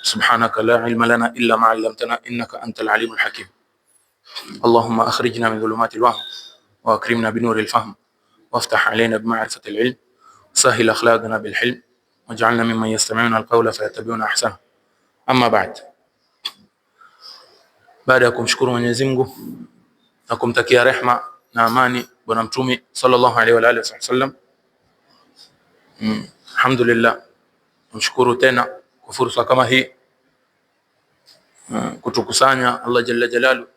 سبحانك لا علم لنا إلا ما علمتنا إنك أنت العليم الحكيم. اللهم أخرجنا من ظلمات الوهم وأكرمنا بنور الفهم وافتح علينا بمعرفة العلم وسهل أخلاقنا بالحلم واجعلنا ممن يستمعون القول فيتبعون أحسنه. أما بعد, baada ya kumshukuru Mwenyezi Mungu na kumtakia rehma na amani bwana mtume sallallahu alaihi wa alihi wasallam, alhamdulillah, mshukuru tena kwa fursa kama hii kutukusanya Allah jalla jalalu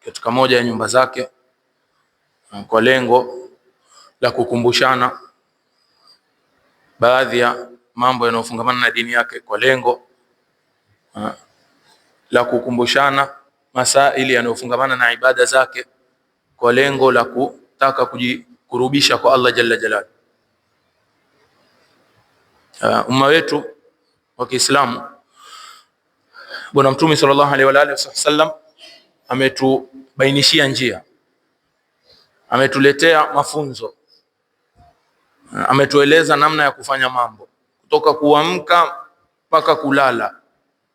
katika moja ya nyumba zake kwa lengo la kukumbushana baadhi ya mambo yanayofungamana na dini yake, kwa lengo la kukumbushana masaili yanayofungamana na ibada zake, kwa lengo la kutaka kujikurubisha kwa Allah jalla jalalu. Umma wetu wa Kiislamu, bwana mtume sallallahu alaihi wa alihi wasallam ametubainishia njia, ametuletea mafunzo, ametueleza namna ya kufanya mambo kutoka kuamka mpaka kulala.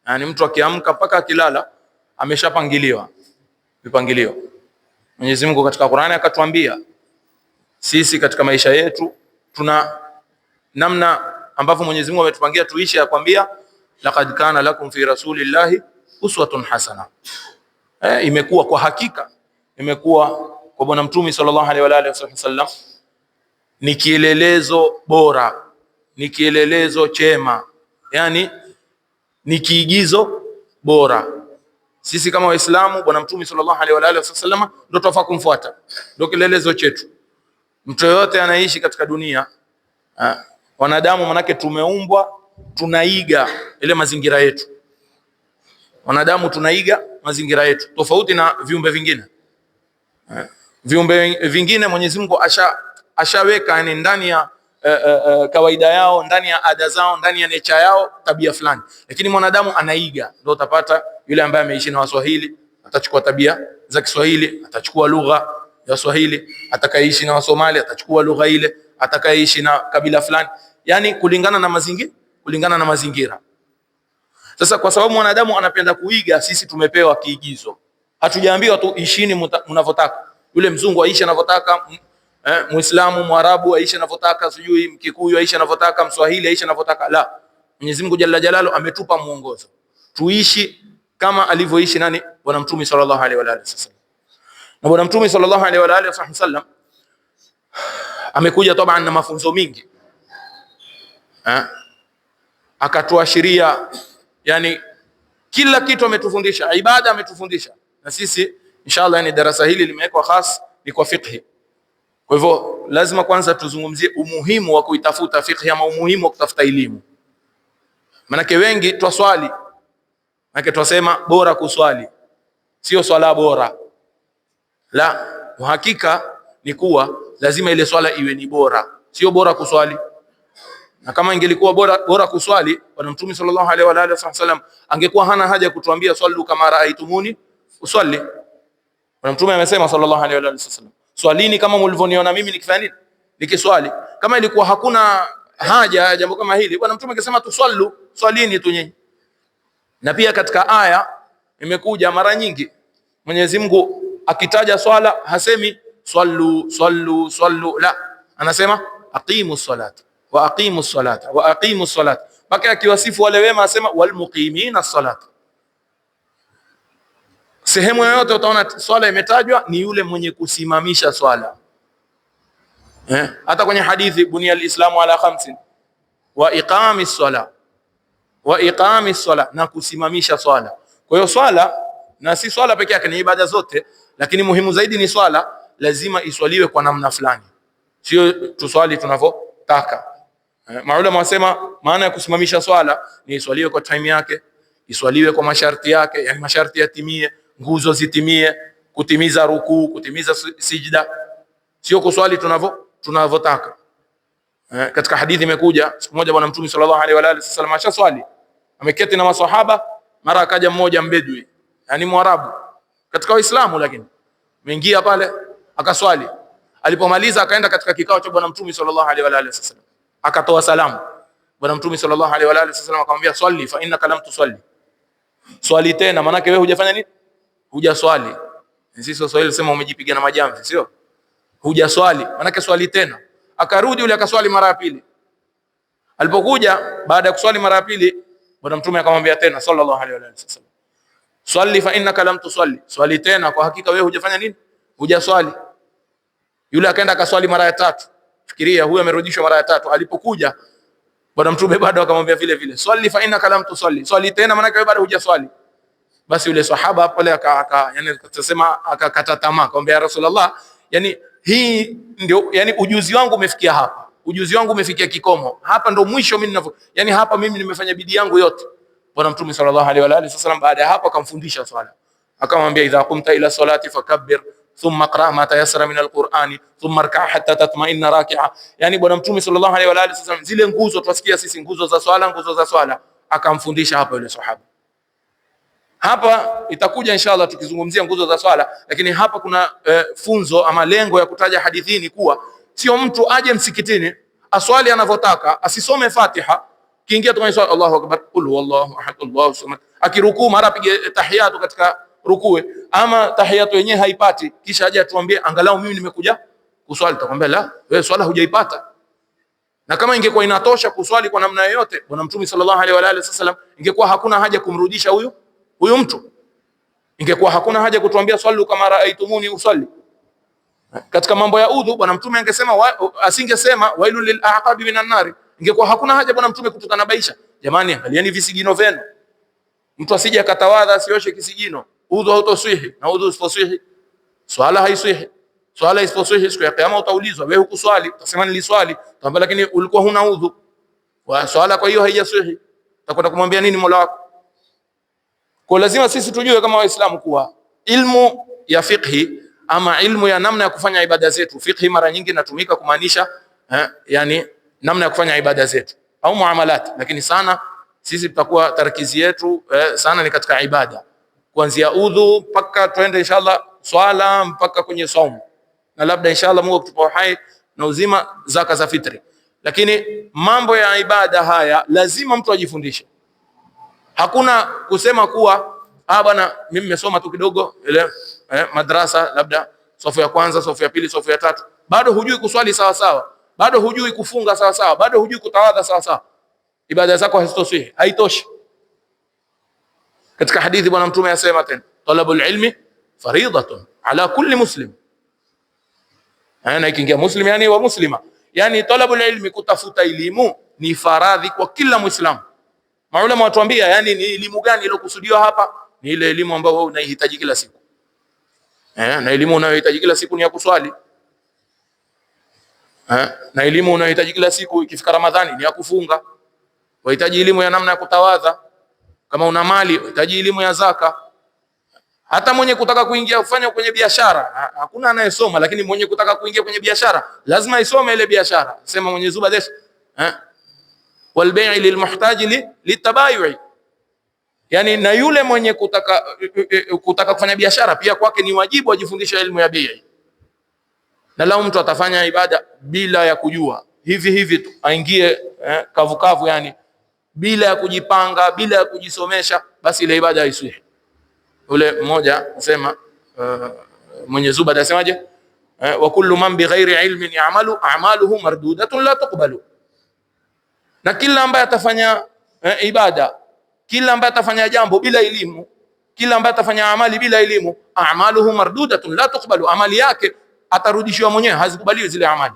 Yani mtu akiamka mpaka akilala ameshapangiliwa vipangilio. Mwenyezi Mungu katika Qur'ani akatuambia sisi katika maisha yetu tuna namna ambavyo Mwenyezi Mungu ametupangia tuishi, akwambia laqad kana lakum fi rasulillahi uswatun hasana. Imekuwa kwa hakika, imekuwa kwa bwana mtume sallallahu alaihi wa alihi wasallam ni kielelezo bora, ni kielelezo chema, yani ni kiigizo bora. Sisi kama Waislamu, bwana mtume sallallahu alaihi wa alihi wasallam ndio tunafaa kumfuata, ndio kielelezo chetu. Mtu yote anaishi katika dunia, wanadamu manake tumeumbwa tunaiga ile mazingira yetu. Wanadamu tunaiga mazingira yetu tofauti na viumbe vingine. Viumbe vingine Mwenyezi Mungu ashaweka yani ndani ya kawaida yao, ndani ya ada zao, ndani ya nature yao tabia fulani, lakini mwanadamu anaiga. Ndio utapata yule ambaye ameishi na Waswahili atachukua tabia za Kiswahili, atachukua lugha ya Swahili. Atakayeishi na Wasomali atachukua lugha ile, atakayeishi na kabila fulani, yani kulingana na mazingira. Sasa kwa sababu mwanadamu anapenda kuiga, sisi tumepewa kiigizo. Hatujaambiwa tu ishini mnavyotaka, yule mzungu aishi anavyotaka, Muislamu Mwarabu aishi anavyotaka, sijui Mkikuyu aishi anavyotaka, Mswahili aishi anavyotaka. La, Mwenyezi Mungu Jalla Jalalu ametupa muongozo tuishi kama alivyoishi nani? Bwana Mtume sallallahu alaihi wa alihi wasallam. Na Bwana Mtume sallallahu alaihi wa alihi wasallam amekuja taban na mafunzo mingi, akatuashiria, yani kila kitu ametufundisha, ibada ametufundisha. Na sisi inshallah, yani darasa hili limewekwa khas ni kwa fiqh. Kwa hivyo lazima kwanza tuzungumzie umuhimu wa kuitafuta fiqh, ama umuhimu wa kutafuta elimu. Manake wengi twaswali, manake twasema bora kuswali, sio swala bora. La, uhakika ni kuwa lazima ile swala iwe ni bora, sio bora kuswali. Na kama ingelikuwa bora kuswali, Bwana Mtume sallallahu alaihi wa alihi wasallam angekuwa hana haja ya kutuambia swallu kama raaitumuni usalli. Bwana Mtume amesema sallallahu alaihi wa alihi wasallam, swalini kama mlivyoniona mimi nikifanya nini, nikiswali. Kama ilikuwa hakuna haja ya jambo kama hili, Bwana Mtume angesema tusallu, swalini tu nyinyi. Na pia katika aya imekuja mara nyingi Mwenyezi Mungu akitaja swala hasemi sallu sallu sallu, la, anasema aqimus salata wa aqimus salata wa aqimus salata. Mpaka akiwasifu wale wema asema wal muqimina salata. Sehemu yoyote utaona swala imetajwa ni yule mwenye kusimamisha swala. Hata kwenye hadithi bunia alislamu ala khamsin wa iqamis sala, wa iqamis sala, na kusimamisha swala. Kwa hiyo swala, na si swala pekee yake, ni ibada zote, lakini muhimu zaidi ni swala. Lazima iswaliwe kwa namna fulani, sio tuswali tunavyotaka. Maulama wasema maana ya kusimamisha swala ni iswaliwe kwa time yake, iswaliwe kwa masharti yake, yani masharti yatimie, nguzo zitimie, kutimiza rukuu, kutimiza sijda, sio kuswali tunavyotaka. Katika hadithi imekuja siku moja Bwana Mtume sallallahu alaihi wa alihi wasallam ashaswali, ameketi na maswahaba, mara akaja mmoja mbedui, yani Mwarabu katika Uislamu, lakini ameingia pale akaswali. Alipomaliza akaenda katika kikao cha Bwana Mtume sallallahu alaihi wa alihi wasallam, akatoa salamu. Bwana Mtume sallallahu alaihi wa alihi wasallam akamwambia swali fa innaka lam tusalli, swali tena, maana wewe hujafanya nini? Hujaswali. Sisi Waswahili sema umejipiga na majamvi, sio? Hujaswali, maana swali tena. Akarudi yule akaswali mara ya pili. Alipokuja baada ya kuswali mara ya pili, Bwana Mtume akamwambia tena sallallahu alaihi wa alihi wasallam, swali fa innaka lam tusalli, swali tena, kwa hakika wewe hujafanya nini? Hujaswali. Yule akaenda akaswali mara ya tatu. Fikiria, huyu amerudishwa mara ya tatu. Alipokuja Bwana Mtume bado akamwambia vile vile, swali fa innaka lam tusalli, swali tena, maana wewe bado hujaswali. Basi yule sahaba pale yani tutasema akakata tamaa, akamwambia Rasulullah, yani hii ndio, yani ujuzi wangu umefikia hapa, ujuzi wangu umefikia kikomo hapa, ndo mwisho mimi ninavyo, yani hapa mimi nimefanya bidii yangu yote. Bwana Mtume sallallahu alaihi wa alihi wasallam baada ya hapo akamfundisha swala, akamwambia idha qumta ila salati fakabbir thumma qra ma tayassara min alqur'ani thumma rka' hatta tatma'inna raki'a. Yani Bwana Mtume sallallahu alaihi wa alihi wasallam zile nguzo tuwasikia sisi, nguzo za swala akamfundisha hapa yule sahaba. Hapa itakuja inshallah tukizungumzia nguzo za swala, lakini hapa kuna funzo ama lengo ya kutaja hadithini kuwa sio mtu aje msikitini aswali anavyotaka, asisome Fatiha, kiingia tu kwenye swala Allahu akbar, qul huwallahu ahad, Allahu samad, akirukuu mara apige tahiyatu katika rukue, ama tahiyatu yenyewe haipati, kisha aje atuambie angalau mimi nimekuja kuswali. Takwambia la, wewe swala hujaipata. Na kama ingekuwa inatosha kuswali kwa namna yoyote, Bwana Mtume sallallahu alaihi wa alihi wasallam ingekuwa hakuna haja kumrudisha huyu mtu, ingekuwa hakuna haja kutuambia swali kama raaitumuni usalli. Katika mambo ya udhu Bwana Mtume asingesema wailul lil aqabi minan nar, ingekuwa hakuna haja Bwana Mtume kututanabaisha, jamani angalieni visigino vyenu, mtu asije akatawadha asioshe kisigino, udhu hautoswihi, na udhu usifoswihi swala haiswihi. Swala isiposwihi siku ya kiyama utaulizwa, wewe hukuswali, utasema niliswali, utaambia lakini ulikuwa huna udhu wa swala, kwa hiyo haijaswihi. Utakwenda kumwambia nini Mola wako? Kwa lazima sisi tujue kama Waislamu kuwa ilmu ya fiqhi ama ilmu ya namna ya kufanya ibada zetu, fiqhi mara nyingi inatumika kumaanisha yani namna ya kufanya ibada zetu au muamalat, lakini sana sisi tutakuwa tarkizi yetu sana ni katika ibada, kuanzia udhu mpaka twende inshallah swala mpaka kwenye saumu, na labda inshallah Mungu akitupa uhai na uzima zaka za fitri. Lakini mambo ya ibada haya lazima mtu ajifundishe. Hakuna kusema kuwa bwana mimi nimesoma tu kidogo ile madrasa, labda safu ya kwanza, safu ya pili, safu ya tatu, bado hujui kuswali sawa sawa, bado hujui kufunga sawa sawa, bado hujui kutawadha sawa sawa, ibada zako hazitoswi, haitoshi. Katika hadithi Bwana Mtume asema tena, talabul ilmi faridatun ala kulli muslim, ana ikingia muslim yani wa muslima, yani talabul ilmi, kutafuta elimu ni faradhi kwa kila Muislamu. Maulama watuambia yani ni elimu gani iliyokusudiwa hapa? Ni ile elimu ambayo wewe unahitaji kila siku. Na elimu unayohitaji kila siku ni ya kuswali. Na elimu unayohitaji kila siku ikifika Ramadhani ni ya kufunga. Unahitaji elimu ya namna ya kutawadha. Kama una mali unahitaji elimu ya zaka. Hata mwenye kutaka kuingia kufanya kwenye biashara, hakuna anayesoma, lakini mwenye kutaka kuingia kwenye biashara lazima isome ile biashara. Sema Mwenyezi Mungu Desh, wal bai'i lil muhtaji litabayui, yani na yule mwenye kutaka kufanya biashara pia kwake ni wajibu ajifundishe elimu ya bei. Na lao mtu atafanya ibada bila ya kujua, hivi tu aingie kavukavu, yani bila ya kujipanga, bila ya kujisomesha, basi ile ibada haiswihi. Ule mmoja anasema Mwenyezi Mungu anasemaje, wa kullu man bighairi ilmin ya'malu a'maluhu mardudatun la tuqbalu, na kila ambaye atafanya ibada, kila ambaye atafanya jambo bila elimu, kila ambaye atafanya amali bila elimu, a'maluhu mardudatun la tuqbalu, amali yake atarudishiwa mwenyewe, hazikubaliwi zile amali.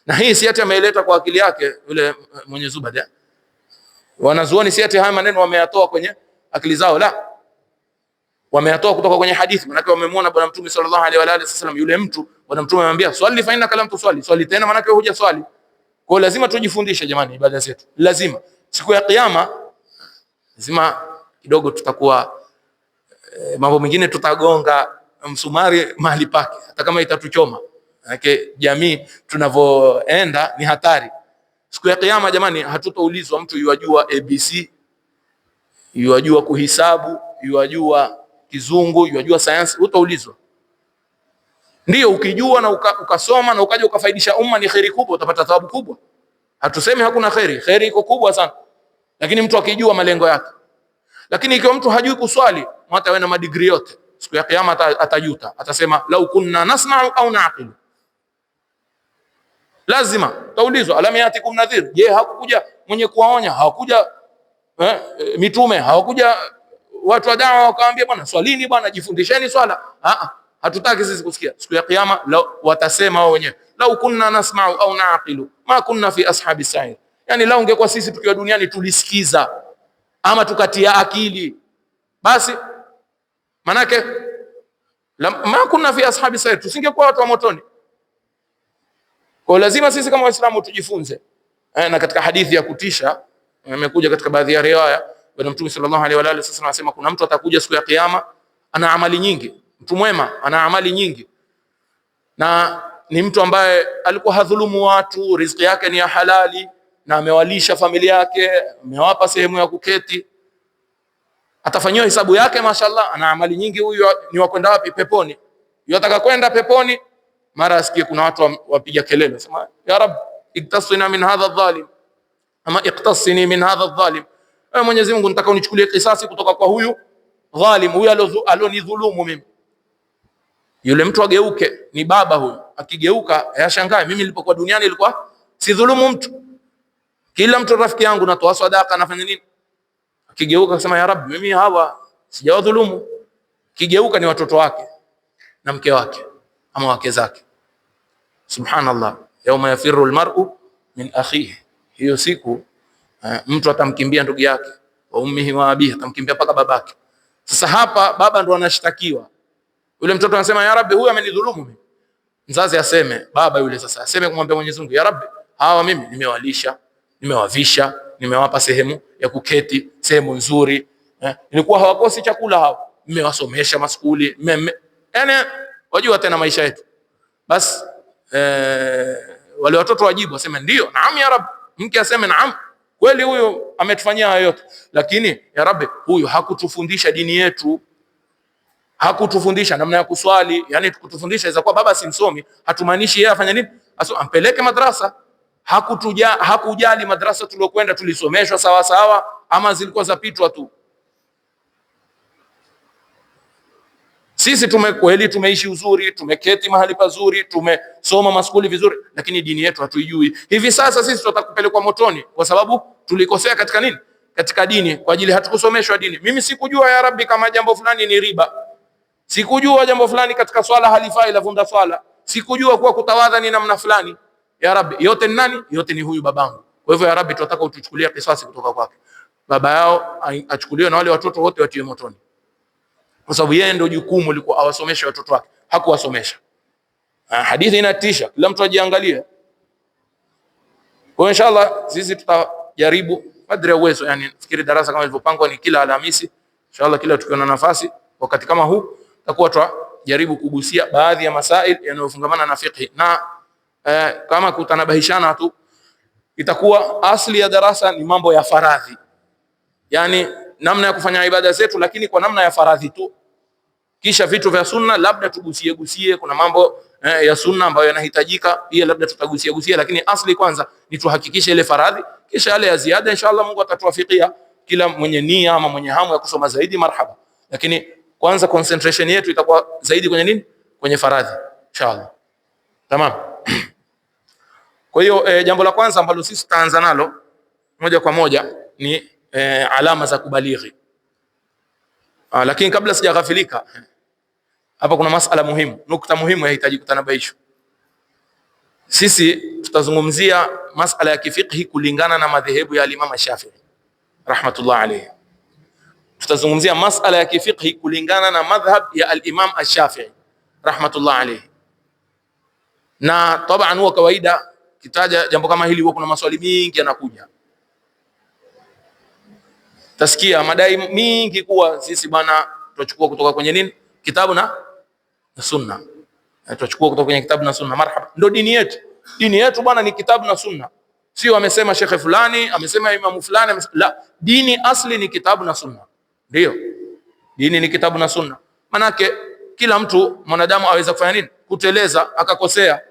Na hii si ati ameeleta kwa akili yake yule Mwenyezi Mungu, wanazuoni si ati haya maneno wameyatoa kwenye akili zao, la, wameyatoa kutoka kwenye hadithi. Maana wamemwona Bwana Mtume sallallahu alaihi wa alihi wasallam, yule mtu Bwana Mtume amemwambia swali fa innaka lam tuswali, swali tena, maana wewe hujaswali. Kwa lazima tujifundishe jamani ibada zetu, lazima. Siku ya kiyama lazima kidogo tutakuwa mambo mengine tutagonga msumari mahali pake, hata kama itatuchoma. Maana jamii tunavyoenda ni hatari. Siku ya kiyama jamani, hatutaulizwa mtu yajua ABC, yajua kuhisabu, yajua kizungu, yajua sayansi, utaulizwa. Ndio ukijua na ukasoma na ukaja ukafaidisha umma ni khairi kubwa, utapata thawabu kubwa. Hatusemi hakuna khairi, khairi iko kubwa sana, lakini mtu akijua malengo yake. Lakini ikiwa mtu hajui kuswali, hata awe na madigrii yote, siku ya kiyama atajuta, atasema lau kunna nasma'u au na'qilu. Lazima taulizwa, alam yatikum nadhir, je, hakukuja mwenye kuwaonya? Hawakuja mitume? Hawakuja watu wa da'wa wakaambia bwana swalini, bwana jifundisheni swala? Hatutaki sisi kusikia. Siku ya kiyama watasema wao wenyewe, lau kunna nasma'u au na'qilu ma kunna fi ashabi sa'ir. Yani lau ungekuwa sisi tukiwa duniani tulisikiza ama tukatia akili, basi manake ma kunna fi ashabi sa'ir, tusingekuwa watu wa motoni. Kwa lazima sisi kama Waislamu tujifunze. Na katika hadithi ya kutisha imekuja katika baadhi ya riwaya, Bwana Mtume sallallahu alaihi wa alihi wasallam anasema kuna mtu atakuja siku ya kiyama ana amali nyingi, mtu mwema ana amali nyingi, na ni mtu ambaye alikuwa hadhulumu watu, riziki yake ni ya halali, na amewalisha familia yake, amewapa sehemu ya kuketi. Atafanyiwa hisabu yake, mashallah, ana amali nyingi. Huyu ni wakwenda wapi? Peponi. Yataka kwenda peponi, mara asikie kuna watu wapiga kelele, sema ya Rab iktasina min hadha adh-dhalim, ama iktasini min hadha adh-dhalim. Mwenyezi Mungu, nataka unichukulie kisasi kutoka kwa huyu dhalim, huyu alionidhulumu mimi. Yule mtu ageuke, ni baba huyu, akigeuka yashangae, mimi nilipokuwa duniani nilikuwa si dhulumu mtu, kila mtu rafiki yangu, natoa sadaka, nafanya nini. Akigeuka akasema ya Rabbi, mimi hawa sijawadhulumu. Kigeuka ni watoto wake na mke wake ama wake zake. Subhanallah, yauma yafirru almar'u min akhihi, hiyo siku mtu atamkimbia ndugu yake, wa ummihi wa abihi, atamkimbia paka babake. Sasa hapa baba ndo anashtakiwa. Yule mtoto anasema ya Rabbi, huyu amenidhulumu mimi. Mzazi aseme, baba yule sasa aseme kumwambia Mwenyezi Mungu, ya Rabbi, hawa mimi nimewalisha, nimewavisha, nimewapa sehemu ya kuketi, sehemu nzuri, ilikuwa hawakosi chakula hao, nimewasomesha maskuli, yani wajua tena maisha yetu. Bas wale watoto wajibu, waseme ndio, naam ya Rabbi. Mke aseme naam, kweli huyu ametufanyia hayo yote, lakini ya Rabbi, huyu hakutufundisha dini yetu, hakutufundisha namna ya kuswali. Yani kutufundisha iza kwa baba si msomi, hatumaanishi yeye afanye nini, ampeleke madrasa. Hakujali madrasa tuliokwenda tulisomeshwa sawa sawa ama zilikuwa zapitwa tu. Sisi kweli tumeishi uzuri, tumeketi mahali pazuri, tumesoma maskuli vizuri, lakini dini yetu hatuijui. Hivi sasa sisi tutakupelekwa motoni kwa sababu tulikosea katika nini? Katika dini, kwa ajili hatukusomeshwa dini. Mimi sikujua ya Rabbi kama jambo fulani ni riba, sikujua jambo fulani katika swala halifai, la vunda swala, sikujua kuwa kutawadha ni namna fulani. Ya Rabbi, yote ni nani? Yote ni huyu babangu. Kwa hivyo ya Rabbi, tunataka utuchukulie kisasi kutoka kwake. Baba yao achukuliwe na wale watoto wote watiwe motoni, kwa sababu yeye ndio jukumu liko awasomeshe watoto wake, hakuwasomesha. Hadithi inatisha, kila mtu ajiangalie. Kwa inshallah sisi tutajaribu kadri ya uwezo, yani fikiri darasa kama ilivyopangwa ni kila Alhamisi. Inshallah kila tukiona nafasi wakati kama huu tutakuwa tutajaribu kugusia baadhi ya masail yanayofungamana na fiqh, na kama kutanabahishana tu, itakuwa asli ya darasa ni mambo ya faradhi, yani namna ya kufanya ibada zetu, lakini kwa namna ya faradhi tu. Kisha vitu vya sunna labda tugusie, kuna mambo ya sunna ambayo yanahitajika pia labda tutagusia, lakini asli kwanza ni tuhakikishe ile faradhi, kisha yale ya ziada inshallah Mungu atatuwafikia kila mwenye nia ama mwenye hamu ya kusoma zaidi, marhaba. Lakini kwanza concentration yetu itakuwa zaidi kwenye nini? Kwenye faradhi inshallah. Tamam. Kwa hiyo jambo la kwanza ambalo sisi tutaanza nalo moja kwa moja ni alama za kubalighi. Lakini kabla sijaghafilika, hapa kuna masala muhimu, nukta muhimu yahitaji kutanabaishwa. Sisi tutazungumzia masala ya kifiqhi kulingana na madhehebu ya Imam Shafi'i rahmatullah alayhi. Tutazungumzia masala ya kifiqhi kulingana na madhhab ya al-Imam Shafi'i rahmatullah alayhi. Na taban huwa kawaida kitaja jambo kama hili huwa kuna maswali mingi yanakuja. Tasikia madai mingi kuwa sisi bana tutachukua kutoka kwenye nini? Kitabu na sunna. Tutachukua kutoka kwenye kitabu na sunna. Marhaba. Ndio dini yetu. Dini yetu bwana ni kitabu na sunna. Sio amesema shekhe fulani, amesema imamu fulani, la, dini asli ni kitabu na sunna. Ndio. Dini ni kitabu na sunna. Manake kila mtu mwanadamu aweza kufanya nini? Kuteleza, akakosea.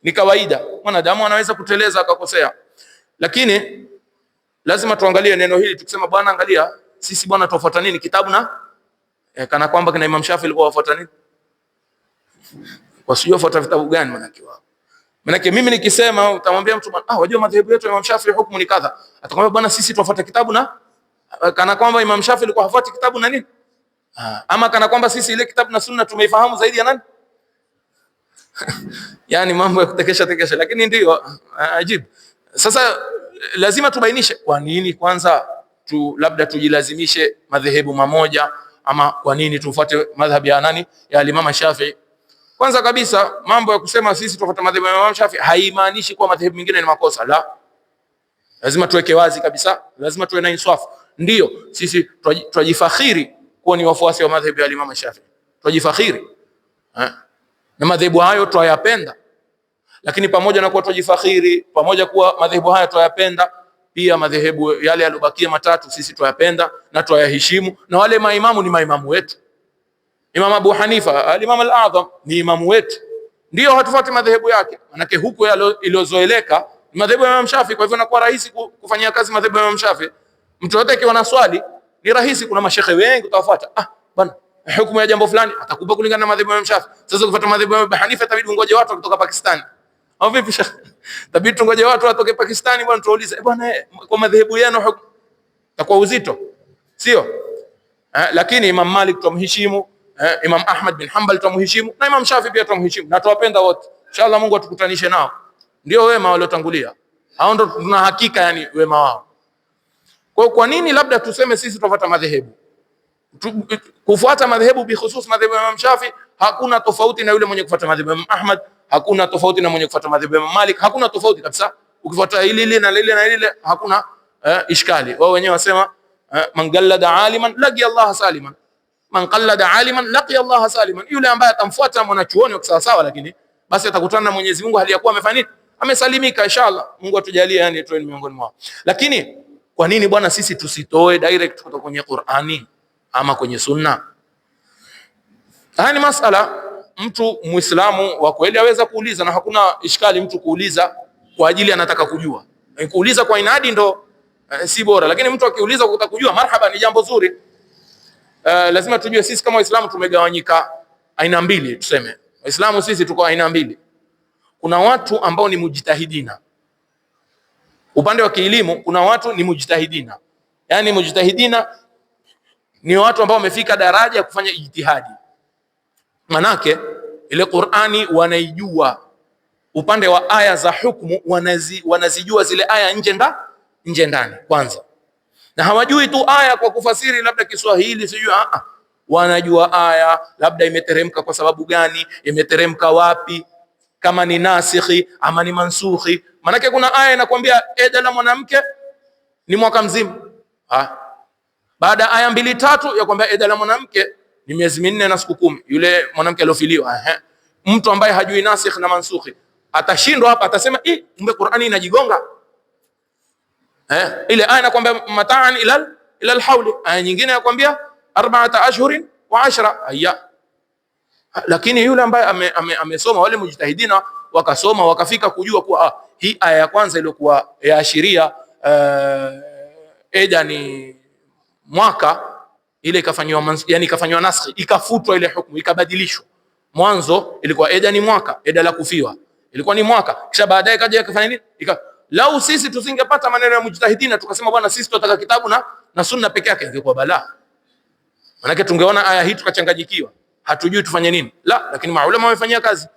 ni kawaida, mwanadamu anaweza kuteleza akakosea, lakini lazima tuangalie neno hili tukisema bwana, angalia sisi bwana tufuata nini kitabu na kana kwamba kina Imam Shafi alikuwa wafuata nini, wasijua wafuata vitabu gani manake wao. Manake mimi nikisema utamwambia mtu wajua madhehebu yetu Imam Shafi hukumu ni kadha, atakwambia bwana sisi tufuata kitabu na kana kwamba Imam Shafi alikuwa hafuati kitabu na nini, ama kana kwamba sisi ile kitabu na sunna tumeifahamu zaidi ya nani yani mambo ya kutekesha, lakini ndio ajibu. Sasa lazima tubainishe kwa nini kwanza labda tujilazimishe madhehebu mamoja, ama kwa nini tufuate madhhabi ya nani, ya Imam Shafi. Kwanza kabisa mambo ya kusema sisi tufuate madhehebu ya Imam Shafi haimaanishi kwa madhehebu mengine ni makosa, la. Lazima tuweke wazi kabisa, lazima tuwe na insafu. Ndio sisi tujifakhiri kuwa ni wafuasi wa madhehebu ya Imam Shafi, tujifakhiri na madhehebu hayo tuyapenda, lakini pamoja na kuwa tujifakhiri, pamoja kuwa madhehebu haya tuyapenda, pia madhehebu yale yalobakia matatu sisi tuyapenda na tuyaheshimu, na wale maimamu ni maimamu wetu. Imam Abu Hanifa al-Imam al-A'zam ni imamu wetu, ndio hatufuati madhehebu yake, manake huko iliyozoeleka ni madhehebu ya Imam Shafi. Kwa hivyo inakuwa rahisi kufanyia kazi madhehebu ya Imam Shafi. Mtu yote akiwa na swali ni rahisi, kuna mashekhe wengi utawafuata, bwana hukumu ya jambo fulani atakupa kulingana na madhehebu ya Imam Shafi. Sasa kufuata madhehebu ya Abu Hanifa itabidi ungoje watu kutoka Pakistan au vipi shekhe? Itabidi tungoje watu watoke Pakistan bwana, tuulize bwana kwa madhehebu yenu hukumu takuwa uzito, sio? Lakini Imam Malik tumheshimu, Imam Ahmad bin Hanbal tumheshimu, na Imam Shafi pia tumheshimu, na tuwapenda wote. Inshallah Mungu atukutanishe nao, ndio wema waliotangulia hao, ndio tuna hakika yani wema wao. Kwa nini labda tuseme sisi tufuata madhehebu? Kufuata madhehebu bihusus madhehebu ya Imam Shafi hakuna tofauti na yule mwenye kufuata madhehebu ya Imam Ahmad, hakuna tofauti na mwenye kufuata madhehebu ya Imam Malik, hakuna tofauti kabisa. Ukifuata hili na lile hakuna ishkali. Wao wenyewe wasema man qallada aliman laqi Allah saliman, man qallada aliman laqi Allah saliman. Yule ambaye atamfuata mwanachuoni wa sawa, lakini basi atakutana na Mwenyezi Mungu hali ya kuwa amefanya nini, amesalimika. Inshallah Mungu atujalie yani tuwe miongoni mwao. Lakini kwa nini bwana sisi tusitoe direct kutoka kwenye Qur'ani ama kwenye sunna? Haya ni masala mtu Muislamu wa kweli aweza kuuliza, na hakuna ishkali mtu kuuliza kwa ajili anataka kujua. Kuuliza kwa inadi ndo si bora, lakini mtu akiuliza kwa kutaka kujua, marhaba, ni jambo zuri. Lazima tujue sisi kama Waislamu tumegawanyika aina mbili. Tuseme Waislamu sisi tuko aina mbili. Kuna watu ambao ni mujtahidina. Upande wa kielimu kuna watu ni mujtahidina. Yani mujtahidina ni watu ambao wamefika daraja ya kufanya ijtihadi. Manake ile Qur'ani wanaijua, upande wa aya za hukumu wanazijua zile aya nje ndani kwanza, na hawajui tu aya kwa kufasiri labda Kiswahili sijui, wanajua aya labda imeteremka kwa sababu gani, imeteremka wapi, kama ni nasikhi ama ni mansukhi. Manake kuna aya inakwambia eda la mwanamke ni mwaka mzima, baada aya 2-3 ya kwamba eda la mwanamke ni miezi 4 na siku 10, yule mwanamke aliofiliwa. Mtu ambaye hajui nasikh na mansukhi atashindwa hapa, atasema kumbe Qur'ani inajigonga. Ile aya inakwambia mataan ila alhauli, aya nyingine inakwambia 4 ashhurin wa 10. Lakini yule ambaye amesoma, wale mujtahidina wakasoma wakafika kujua kuwa hii aya ya kwanza iliyokuwa yaashiria eda ni mwaka, ile ikafanywa naskhi, ikafutwa ile hukumu, ikabadilishwa. Mwanzo ilikuwa eda ni mwaka, eda la kufiwa ilikuwa ni mwaka, kisha baadaye kaja ikafanya nini, lau sisi tusingepata maneno ya mujtahidina tukasema bwana sisi tunataka kitabu na sunna peke yake, ingekuwa balaa. Manake tungeona aya hii tukachanganyikiwa, hatujui tufanye nini. Lakini maulama wamefanyia kazi.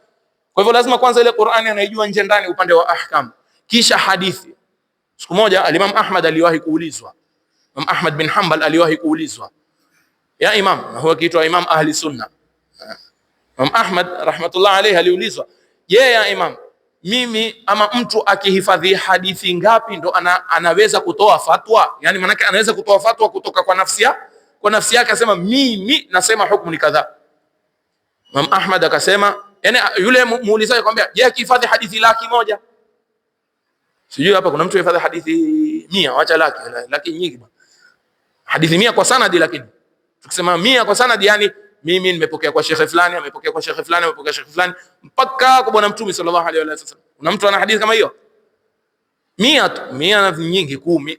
Kwa hivyo lazima kwanza ile Qur'ani anaijua nje ndani, upande wa ahkam, kisha hadithi. Siku moja Imam Ahmad aliwahi kuulizwa, Imam Ahmad bin Hanbal aliwahi kuulizwa, ya Imam, na huwa kiitwa Imam Ahli Sunna. Imam Ahmad rahmatullah alayhi aliulizwa, ya Imam, mimi ama mtu akihifadhi hadithi ngapi ndo anaweza kutoa fatwa? Yani manake anaweza kutoa fatwa kutoka kwa nafsi yake, asema mimi nasema hukumu ni kadhaa. Imam Ahmad akasema, yani yule muulizaji akamwambia, je, akihifadhi hadithi 100,000? Sijui hapa kuna mtu hifadhi hadithi 100, acha laki nyingi bwana. Hadithi 100 kwa sanadi, lakini tukisema 100 kwa sanadi yani mimi nimepokea kwa shekhe fulani, amepokea kwa shekhe fulani, amepokea shekhe fulani, mpaka kwa bwana mtume sallallahu alaihi wasallam. Kuna mtu ana hadithi kama hiyo? 100 nyingi 10.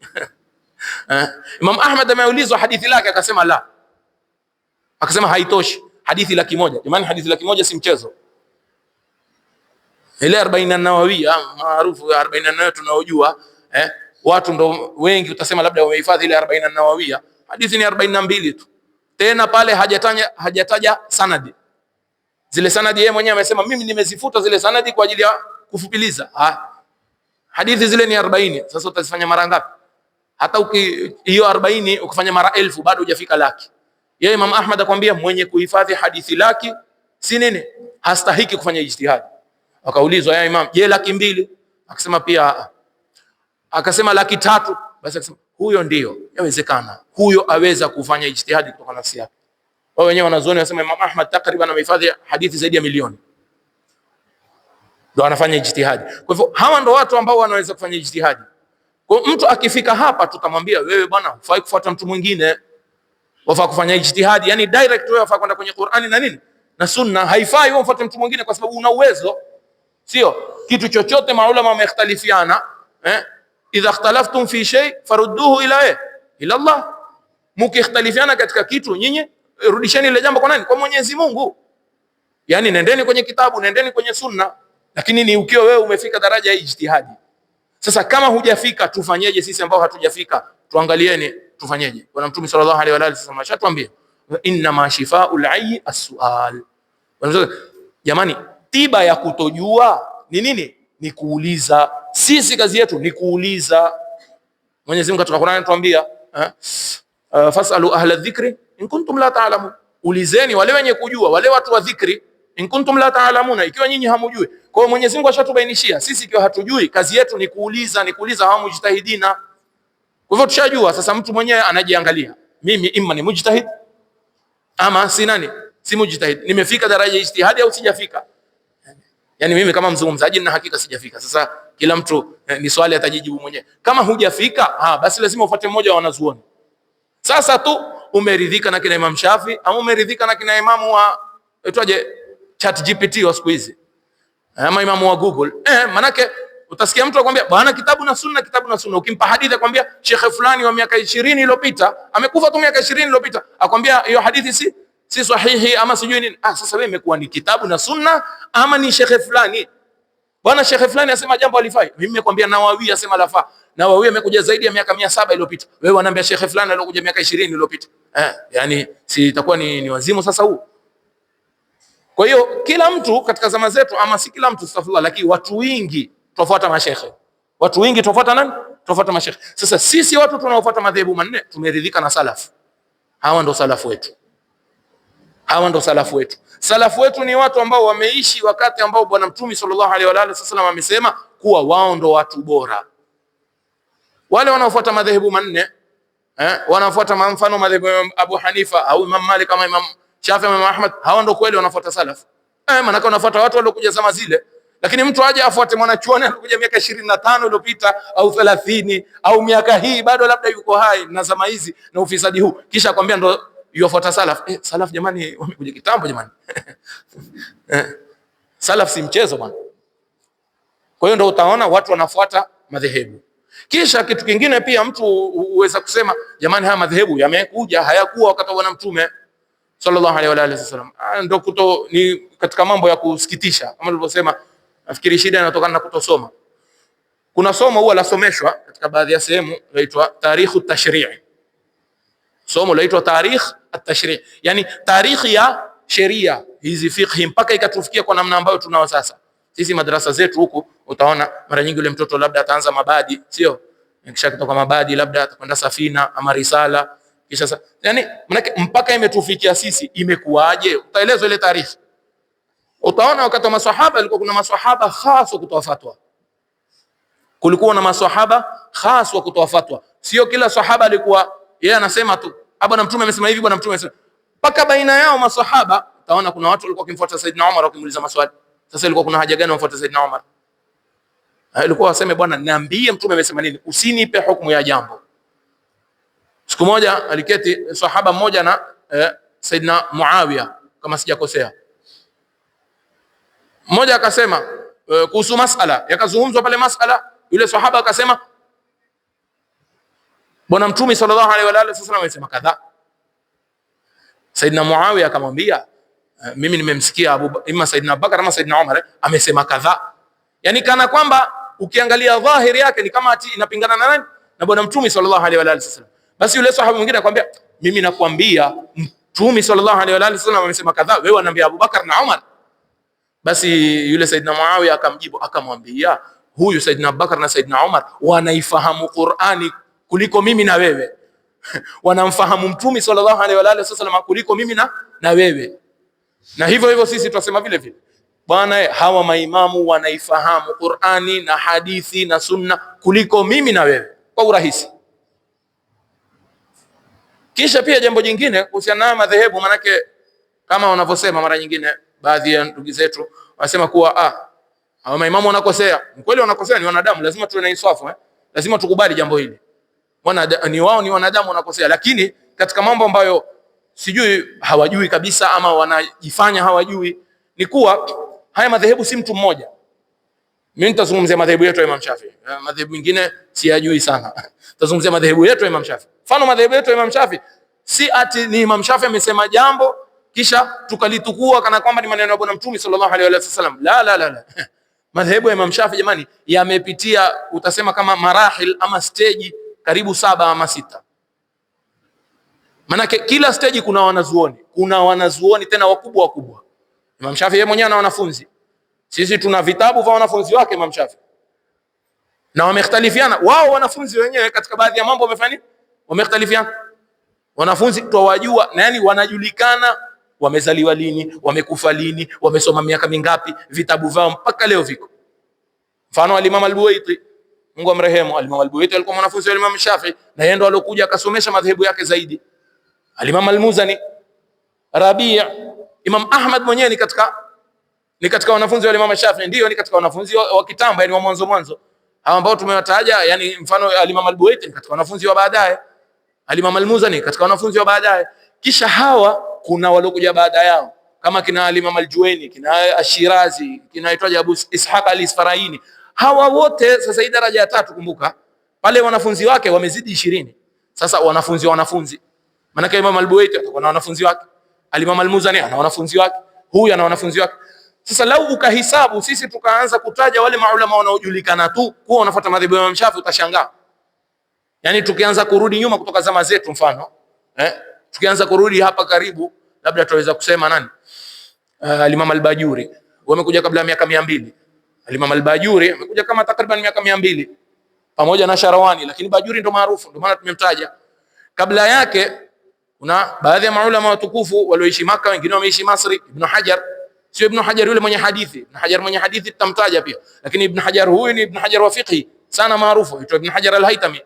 Imam Ahmad ameulizwa hadithi lake akasema la, akasema haitoshi, hadithi 100,000. Jamani, hadithi 100,000 si mchezo. Ile 40 an-Nawawiyya maarufu, 40 an-Nawawiyya tunaojua, watu ndo wengi utasema labda wamehifadhi ile 40 an-Nawawiyya. Hadithi ni 42 tu, tena pale hajataja sanadi. Zile sanadi yeye mwenyewe amesema mimi nimezifuta zile sanadi kwa ajili ya kufupiliza. Hadithi zile ni 40. Sasa utazifanya mara ngapi? Hata hiyo 40 ukifanya mara 1000 bado hujafika laki. Yeye Imam Ahmad akwambia mwenye kuhifadhi hadithi laki si nini, hastahiki kufanya ijtihadi. Akaulizwa, ya Imam, je, 200,000? Akasema pia. Akasema 300,000. Basi akasema huyo ndio yawezekana, huyo aweza kufanya ijtihadi kutoka nafsi yake. Wao wenyewe wanazuoni wanasema Imam Ahmad takriban amehifadhi hadithi zaidi ya 1,000,000 ndio anafanya ijtihadi. Kwa hivyo hawa ndio watu ambao wanaweza kufanya ijtihadi. Kwa mtu akifika hapa tutamwambia wewe bwana, hufai kufuata mtu mwingine, wafaa kufanya ijtihadi, yani direct wewe wafaa kwenda kwenye Qur'ani na nini na Sunna. Haifai wewe ufuate mtu mwingine kwa sababu una uwezo. Sio kitu chochote maulama wamekhtalifiana, idha ikhtalaftum fi shay farudduhu ila Allah. Mukikhtalifiana katika kitu, nyinyi rudisheni ile jambo kwa nani? Kwa Mwenyezi Mungu. Yani nendeni kwenye kitabu, nendeni kwenye Sunna. Lakini ni ukiwa wewe umefika daraja ya ijtihadi. Sasa kama hujafika, tufanyeje sisi ambao hatujafika? Tuangalieni tufanyeje. Bwana Mtume sallallahu alaihi wa alihi wasallam ashatuambia, inna ma shifaa'ul ayyi as-su'al. Jamani, tiba ya kutojua ni nini? Ni kuuliza. Sisi kazi yetu ni kuuliza. Mwenyezi Mungu katika Qur'an anatuambia, fasalu ahla dhikri in kuntum la ta'lamun. Ulizeni wale wenye kujua, wale watu wa dhikri, in kuntum la ta'lamuna, ikiwa nyinyi hamujui. Kwa hiyo Mwenyezi Mungu ashatubainishia sisi, ikiwa hatujui kazi yetu ni kuuliza, ni kuuliza hawa mujtahidina. Kwa hivyo tushajua. Sasa mtu mwenyewe anajiangalia, mimi imma ni mujtahid ama si nani, si mujtahid. Nimefika daraja ya ijtihadi au sijafika? Yani mimi kama mzungumzaji na hakika sijafika. Sasa kila mtu ni swali atajijibu mwenyewe. Kama hujafika, basi lazima ufuate mmoja wa wanazuoni. Sasa tu umeridhika na kina Imam Shafi au umeridhika na kina imamu wa etwaje ChatGPT wa siku hizi, ama imamu wa Google, manake utasikia mtu akwambia bwana kitabu na sunna, kitabu na sunna. Ukimpa hadithi akwambia shekhe fulani wa miaka 20 iliyopita amekufa tu miaka 20 iliyopita, akwambia hiyo hadithi si sahihi ama sijui nini. Sasa wewe imekuwa ni kitabu na sunna ama ni shekhe fulani? Bwana shekhe fulani asema jambo alifai, mimi nimekwambia Nawawi asema lafaa. Nawawi amekuja zaidi ya miaka 700 iliyopita, wewe unaniambia shekhe fulani aliyokuja miaka 20 iliyopita. Yani si itakuwa ni wazimu sasa huu? Kwa hiyo kila mtu katika zama zetu, ama si kila mtu astaghfirullah, lakini watu wengi tufuata mashekhe. Watu wengi tufuata nani? Tufuata mashekhe. Sasa sisi watu tunaofuata madhehebu manne tumeridhika na salaf. Hawa ndo salafu wetu. Hawa ndo salafu wetu. Salafu wetu ni watu ambao wameishi wakati ambao Bwana Mtume sallallahu alaihi wa alihi wasallam amesema kuwa wao ndo watu bora. Wale wanaofuata madhehebu manne, wanafuata mfano madhehebu ya Abu Hanifa au Imam Malik kama Imam Shafi, Imam Ahmad, hawa ndo kweli wanafuata salaf. Maana wanafuata watu waliokuja zama zile. Lakini mtu aje afuate mwanachuoni alikuja miaka 25 iliyopita au 30 au miaka hii bado labda yuko hai na zama hizi na ufisadi huu, kisha akwambia ndo yufuata salaf. Salaf jamani, wamekuja kitambo jamani. Salaf si mchezo bwana. Kwa hiyo ndo utaona watu wanafuata madhehebu. Kisha kitu kingine pia mtu uweza kusema jamani, haya madhehebu yamekuja hayakuwa wakati wa Bwana Mtume sallallahu alaihi wa alihi wasallam. Ndio ni katika mambo ya kusikitisha kama nilivyosema. Nafikiri shida inatokana na kutosoma. Kuna somo huwa lasomeshwa katika baadhi ya sehemu laitwa tarikhu tashrii. Somo laitwa tarikh at-tashrii, yani tarikhi ya sheria hizi fiqh mpaka ikatufikia kwa namna ambayo tunao sasa. Sisi madrasa zetu huku utaona mara nyingi yule mtoto labda ataanza mabadi, sio? Kisha kutoka mabadi labda atakwenda safina ama risala, kisha sasa yani manake mpaka imetufikia sisi imekuaje? Utaelezwa ile tarikhi. Utaona wakati wa maswahaba ilikuwa kuna maswahaba khas wa kutoa fatwa. Kulikuwa na maswahaba khas wa kutoa fatwa. Sio kila sahaba alikuwa yeye anasema tu Bwana Mtume amesema hivi, Bwana Mtume amesema. Paka baina yao maswahaba utaona kuna watu walikuwa wakimfuata Saidina Umar wakimuuliza maswali. Sasa ilikuwa kuna haja gani wamfuate Saidina Umar? Ilikuwa waseme bwana niambie Mtume amesema nini, usinipe hukumu ya jambo. Siku moja aliketi sahaba mmoja na Saidina Muawiya kama sijakosea. Mmoja akasema kuhusu masala, yakazungumzwa pale masala, yule sahaba akasema bwana Mtume sallallahu alaihi wa alihi wasallam amesema kadha. Saidina Muawiya akamwambia mimi nimemsikia ima Saidina Abubakar ama Saidina Umar amesema kadha. Yani kana kwamba ukiangalia dhahiri yake ni kama ati inapingana na nani? Na bwana Mtume sallallahu alaihi wa alihi wasallam. Basi yule sahaba mwingine akamwambia mimi nakwambia Mtume sallallahu alaihi wa alihi wasallam amesema kadha, wewe unaniambia Abubakar na Umar. Basi yule Saidina Muawiya akamjibu akamwambia huyu Saidina Abubakar na Saidina Umar wanaifahamu Qur'ani kuliko mimi na wewe. Wanamfahamu Mtume sallallahu alaihi wa alihi wasallam kuliko mimi na wewe. Na hivyo hivyo sisi tunasema vile vile, bwana hawa maimamu wanaifahamu Qur'ani na hadithi na sunna kuliko mimi na wewe kwa urahisi. Kisha pia jambo jingine kuhusiana na madhehebu, manake kama wanavyosema mara nyingine baadhi ya ndugu zetu wanasema kuwa hawa maimamu wanakosea. Kweli wanakosea, ni wanadamu, lazima tuwe na insafu lazima tukubali jambo hili. Ni wao ni wanadamu wanakosea, lakini katika mambo ambayo sijui hawajui kabisa ama wanajifanya hawajui ni kuwa haya madhehebu si mtu mmoja. Mimi nitazungumzia madhehebu yetu ya Imam Shafi. Madhehebu mengine siyajui sana. Nitazungumzia madhehebu yetu ya Imam Shafi. Mfano madhehebu yetu ya Imam Shafi si ati ni Imam Shafi amesema jambo kisha tukalitukua kana kwamba ni maneno ya bwana Mtume sallallahu alaihi wasallam. La. Madhehebu ya Imam Shafi jamani yamepitia utasema kama marahil ama stage karibu 7 ama 6. Manake kila stage kuna wanazuoni tena wakubwa. Imam Shafi yeye mwenyewe ana wanafunzi. Sisi tuna vitabu vya wanafunzi wake Imam Shafi. Na wamekhtalifiana wao wanafunzi wenyewe katika baadhi ya mambo wamefanya wamekhtalifiana. Wanafunzi tuwajua na yani wanajulikana wamezaliwa lini, wamekufa lini, wamesoma miaka mingapi, vitabu vyao mpaka leo viko. Mfano al-Imam al-Buwaiti, Mungu amrehemu, al-Imam al-Buwaiti alikuwa mwanafunzi wa Imam Shafi na yeye ndo alokuja akasomesha madhehebu yake zaidi. Al-Imam al-Muzani, Rabi', Imam Ahmad mwenyewe ni katika wanafunzi wa Imam Shafi, ndio ni katika wanafunzi wa kitambo, yani wa mwanzo hao ambao tumewataja, yani mfano al-Imam al-Buwaiti katika wanafunzi wa baadaye, al-Imam al-Muzani katika wanafunzi wa baadaye. Kisha hawa kuna walokuja baada yao kama kina al-Imam al-Juwaini, kina Ashirazi, kinaitwaje Abu Ishaq al-Isfaraini. Hawa wote sasa hii daraja ya 3, kumbuka pale wanafunzi wake wamezidi 20. Sasa wanafunzi maana Imam al-Buwaiti atakuwa na wanafunzi wake, al-Imam al-Muzani ana wanafunzi wake, huyu ana wanafunzi wake. Sasa lau ukahisabu sisi tukaanza kutaja wale maulama wanaojulikana tu kuwa wanafuata madhehebu ya Imam Shafi utashangaa. Yani tukianza kurudi nyuma kutoka zama zetu mfano tukianza kurudi hapa karibu labda tutaweza kusema nani? Al-Imam al-Bajuri wamekuja kabla ya miaka 200. Al-Imam al-Bajuri amekuja kama takriban miaka 200 pamoja na Sharawani, lakini Bajuri ndo maarufu ndio maana tumemtaja. Kabla yake kuna baadhi ya maulama watukufu walioishi Maka, wengine wameishi Masri. Ibn Hajar, sio Ibn Hajar yule mwenye hadithi. Ibn Hajar mwenye hadithi tutamtaja pia, lakini Ibn Hajar huyu ni Ibn Hajar wa fiqh sana maarufu, aitwa Ibn Hajar al-Haytami.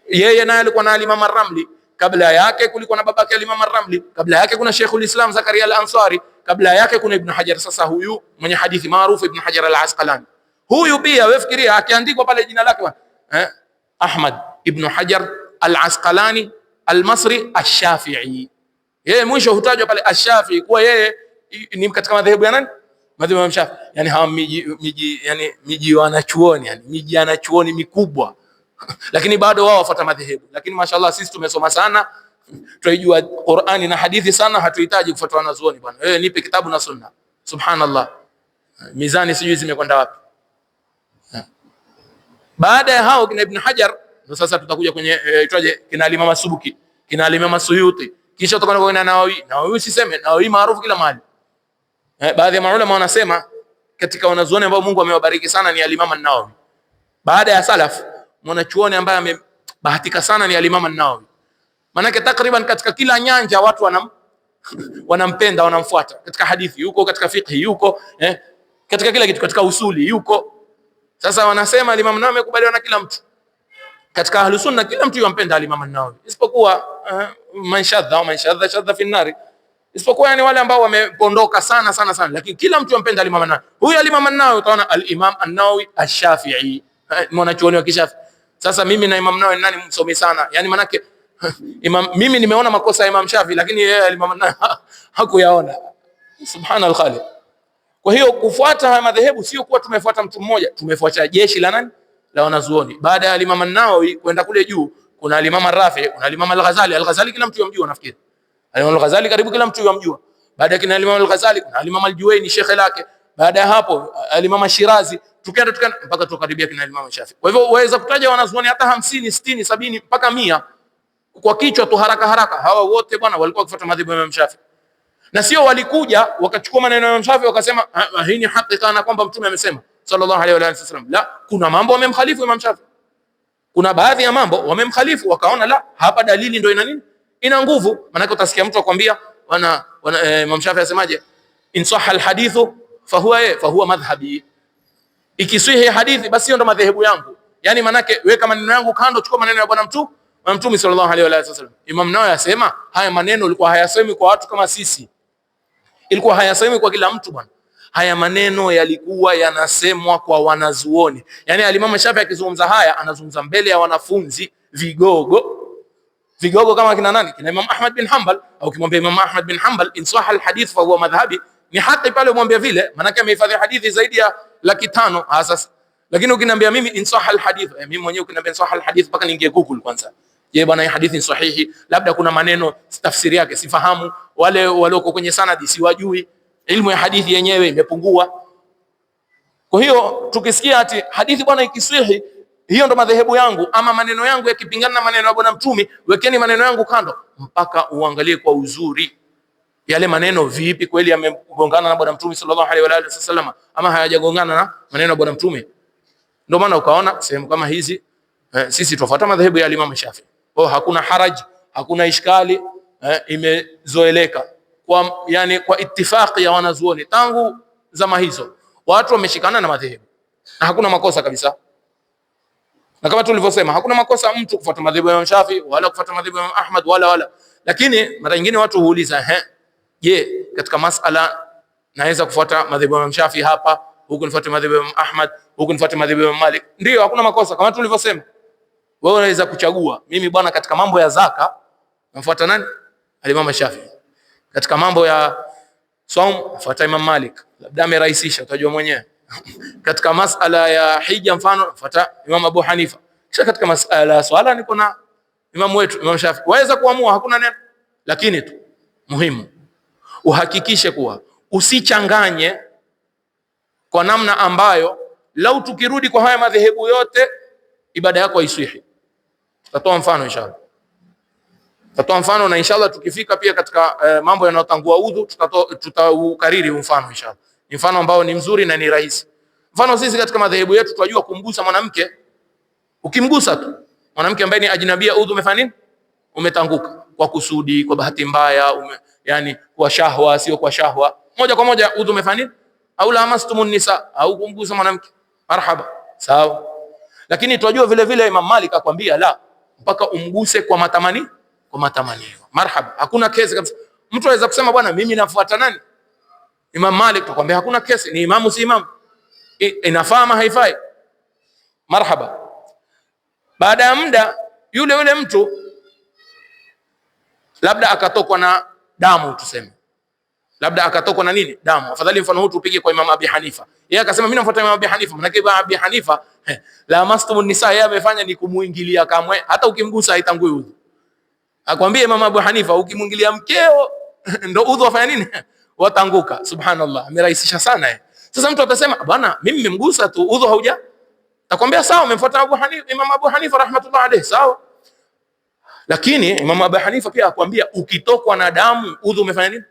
Yeye naye alikuwa na al-Imam ar-Ramli. Kabla yake kulikuwa na babake al-Imam ar-Ramli. Kabla yake kuna Sheikhul Islam Zakaria al-Ansari. Kabla yake kuna Ibn Hajar. Sasa huyu mwenye hadithi maarufu Ibn Hajar al-Asqalani, huyu pia wewe fikiria akiandikwa pale jina lake Ahmad Ibn Hajar al-Asqalani al-Masri ash-Shafi'i. Yeye mwisho hutajwa pale ash-Shafi'i kuwa yeye ni katika madhehebu ya nani? Madhehebu ya Shafi'i. Yani hawa miji wanachuoni, yani miji anachuoni mikubwa lakini bado wao wafuata madhehebu. Lakini mashallah sisi tumesoma sana, tuijua Qur'ani na hadithi sana, hatuhitaji kufuata wanazuoni bwana. Wewe nipe kitabu na sunna. Subhanallah. Mizani sijui zimekwenda wapi. Baada ya hao kina Ibn Hajar ndio sasa tutakuja kwenye itwaje kina al-Imam Subuki, kina al-Imam Suyuti, kisha tutakwenda kwa Nawawi. Nawawi siseme, Nawawi maarufu kila mahali. Baadhi ya maulama wanasema katika wanazuoni ambao Mungu amewabariki sana ni al-Imam an-Nawawi. Baada ya salaf mwanachuoni ambaye amebahatika sana ni al-Imam an-Nawawi. Manake takriban katika kila nyanja watu wanampenda, wanamfuata. Katika hadithi yuko, katika fiqh yuko, katika kila kitu, katika usuli yuko. Sasa wanasema al-Imam an-Nawawi amekubaliwa na kila mtu. Katika ahlus sunna kila mtu yampenda al-Imam an-Nawawi isipokuwa man shadha fi an-nar, isipokuwa yani wale ambao wamepondoka sana, lakini kila mtu yampenda al-Imam an-Nawawi. Huyu al-Imam an-Nawawi utaona al-Imam an-Nawawi ash-Shafi'i, mwanachuoni wa Kishafi. Sasa mimi na Imam Nawawi nani msomi sana? Yani manake Mimi nimeona makosa ya Imam Shafi, lakini yeye Imam hakuyaona. Subhanal Khaliq. Kwa hiyo kufuata haya madhehebu sio kuwa tumefuata mtu mmoja, tumefuata jeshi la nani? La wanazuoni. Baada ya Imam an-Nawawi kwenda kule juu, kuna Imam Rafi, kuna Imam al-Ghazali. Al-Ghazali kila mtu yamjua nafikiri. Imam al-Ghazali karibu kila mtu yamjua. Baada ya kina Imam al-Ghazali kuna Imam al-Juwayni shekhe lake. Baada ya hapo Imam Shirazi, tukaenda mpaka tukaribia kina Imam Shafi. Kwa hivyo waweza kutaja wanazuoni hata 50, 60, 70 mpaka 100 kwa kichwa tu haraka haraka. Hawa wote bwana walikuwa wakifuata madhhabu ya Imam Shafi. Na sio walikuja wakachukua maneno ya Imam Shafi wakasema hii ni haki kana kwamba mtume amesema sallallahu alaihi wa sallam. La, kuna mambo wamemkhalifu Imam Shafi. Kuna baadhi ya mambo wamemkhalifu, wakaona la, hapa dalili ndio ina nini? Ina nguvu. Maana utasikia mtu akwambia Imam Shafi asemaje? In sahha alhadithu fahuwa madhhabi. Ikiswihi hadithi basi hiyo ndo madhehebu yangu. Yani manake weka maneno yangu kando, chukua maneno ya bwana mtume sallallahu alaihi wa sallam. Imam Nawawi asema haya maneno ilikuwa hayasemi kwa watu kama sisi. Ilikuwa hayasemi kwa kila mtu bwana. Haya maneno yalikuwa yanasemwa kwa wanazuoni. Yani Al-Imam Shafi akizungumza haya anazungumza mbele ya wanafunzi vigogo kama kina nani? Kina Imam Ahmad bin Hanbal. Au kimwambia Imam Ahmad bin Hanbal in sahha alhadith fa huwa madhhabi, ni haki pale umwambia vile, maana yake amehifadhi hadithi zaidi ya 500 sasa. Lakini ukiniambia mimi in sahha alhadith, mimi mwenyewe ukiniambia in sahha alhadith mpaka niingie Google kwanza. Je, bwana hii hadithi ni sahihi? Labda kuna maneno tafsiri yake sifahamu, wale walioko kwenye sanadi siwajui, ilmu ya hadithi yenyewe imepungua. Kwa hiyo tukisikia ati hadithi bwana ikiswihi, hiyo ndo madhehebu yangu, ama maneno yangu yakipingana na maneno ya bwana mtume, wekeni maneno yangu kando, mpaka uangalie kwa uzuri yale maneno vipi kweli yamegongana na bwana mtume sallallahu alaihi wa sallam ama hayajagongana na maneno ya bwana mtume. Ndio maana ukaona sehemu kama hizi sisi tufuata madhehebu ya Imam Shafi. Kwa hakuna haraj, hakuna ishkali, imezoeleka kwa ittifaqi ya wanazuoni tangu zama hizo. Watu wameshikana na madhehebu. Na hakuna makosa kabisa. Na kama tulivyosema hakuna makosa mtu kufuata madhehebu ya Imam Shafi wala kufuata madhehebu ya Imam Ahmad wala. Lakini mara nyingine watu huuliza je, katika masala naweza kufuata madhehebu ya Imam Shafi hapa, huku nifuate madhehebu ya Imam Ahmad, huku nifuate madhehebu ya Imam Malik? Ndio, hakuna makosa kama tulivyosema. Wewe unaweza kuchagua. Mimi bwana katika mambo ya zaka namfuata nani? Imam Shafi. Katika mambo ya saum nafuata Imam Malik. Labda amerahisisha, utajua mwenyewe. Katika masala ya hija mfano nafuata Imam Abu Hanifa. Kisha katika masala ya swala niko na Imam wetu Imam Shafi. Waweza kuamua, hakuna neno. Lakini tu muhimu uhakikishe kuwa usichanganye kwa namna ambayo lau tukirudi kwa haya madhehebu yote ibada yako haiswihi. Tutatoa mfano inshallah. Tutatoa mfano na inshallah tukifika pia katika mambo yanayotangua udhu tutaukariri mfano inshallah. Ni mfano ambao ni mzuri na ni rahisi. Mfano sisi katika madhehebu yetu tunajua kumgusa mwanamke, ukimgusa tu mwanamke ambaye ni ajnabia, udhu umefanya nini? Umetanguka kwa kusudi, kwa bahati mbaya, yani kwa shahwa, sio kwa shahwa. Moja kwa moja udhu umefanya nini? Au lamastumun nisa, au kumgusa mwanamke. Marhaba. Sawa. Lakini tunajua vile vile Imam Malik akwambia la, mpaka umguse kwa matamanio. Marhaba. Hakuna kesi kabisa. Mtu anaweza kusema bwana mimi nafuata nani? Imam Malik, tukwambia hakuna kesi, ni imamu si imamu. Inafaa ama haifai? Marhaba. Baada ya muda yule mtu labda akatokwa na damu, tuseme. Labda akatokwa na nini? Damu. Afadhali mfano huu tupige kwa Imam Abi Hanifa. Yeye akasema mimi nafuata Imam Abi Hanifa. Maana Imam Abi Hanifa la mastumun nisa, yeye amefanya ni kumuingilia kamwe, hata ukimgusa haitangui udhu. Akwambia Imam Abu Hanifa ukimuingilia mkeo ndo udhu wafanya nini? Watanguka. Subhanallah, amerahisisha sana. Sasa mtu atasema bwana mimi nimemgusa tu udhu hauja. Takwambia sawa, umemfuata Imam Abu Hanifa rahmatullah alayhi, sawa. Lakini Imam Abu Hanifa pia akwambia ukitokwa na damu udhu umefanya nini?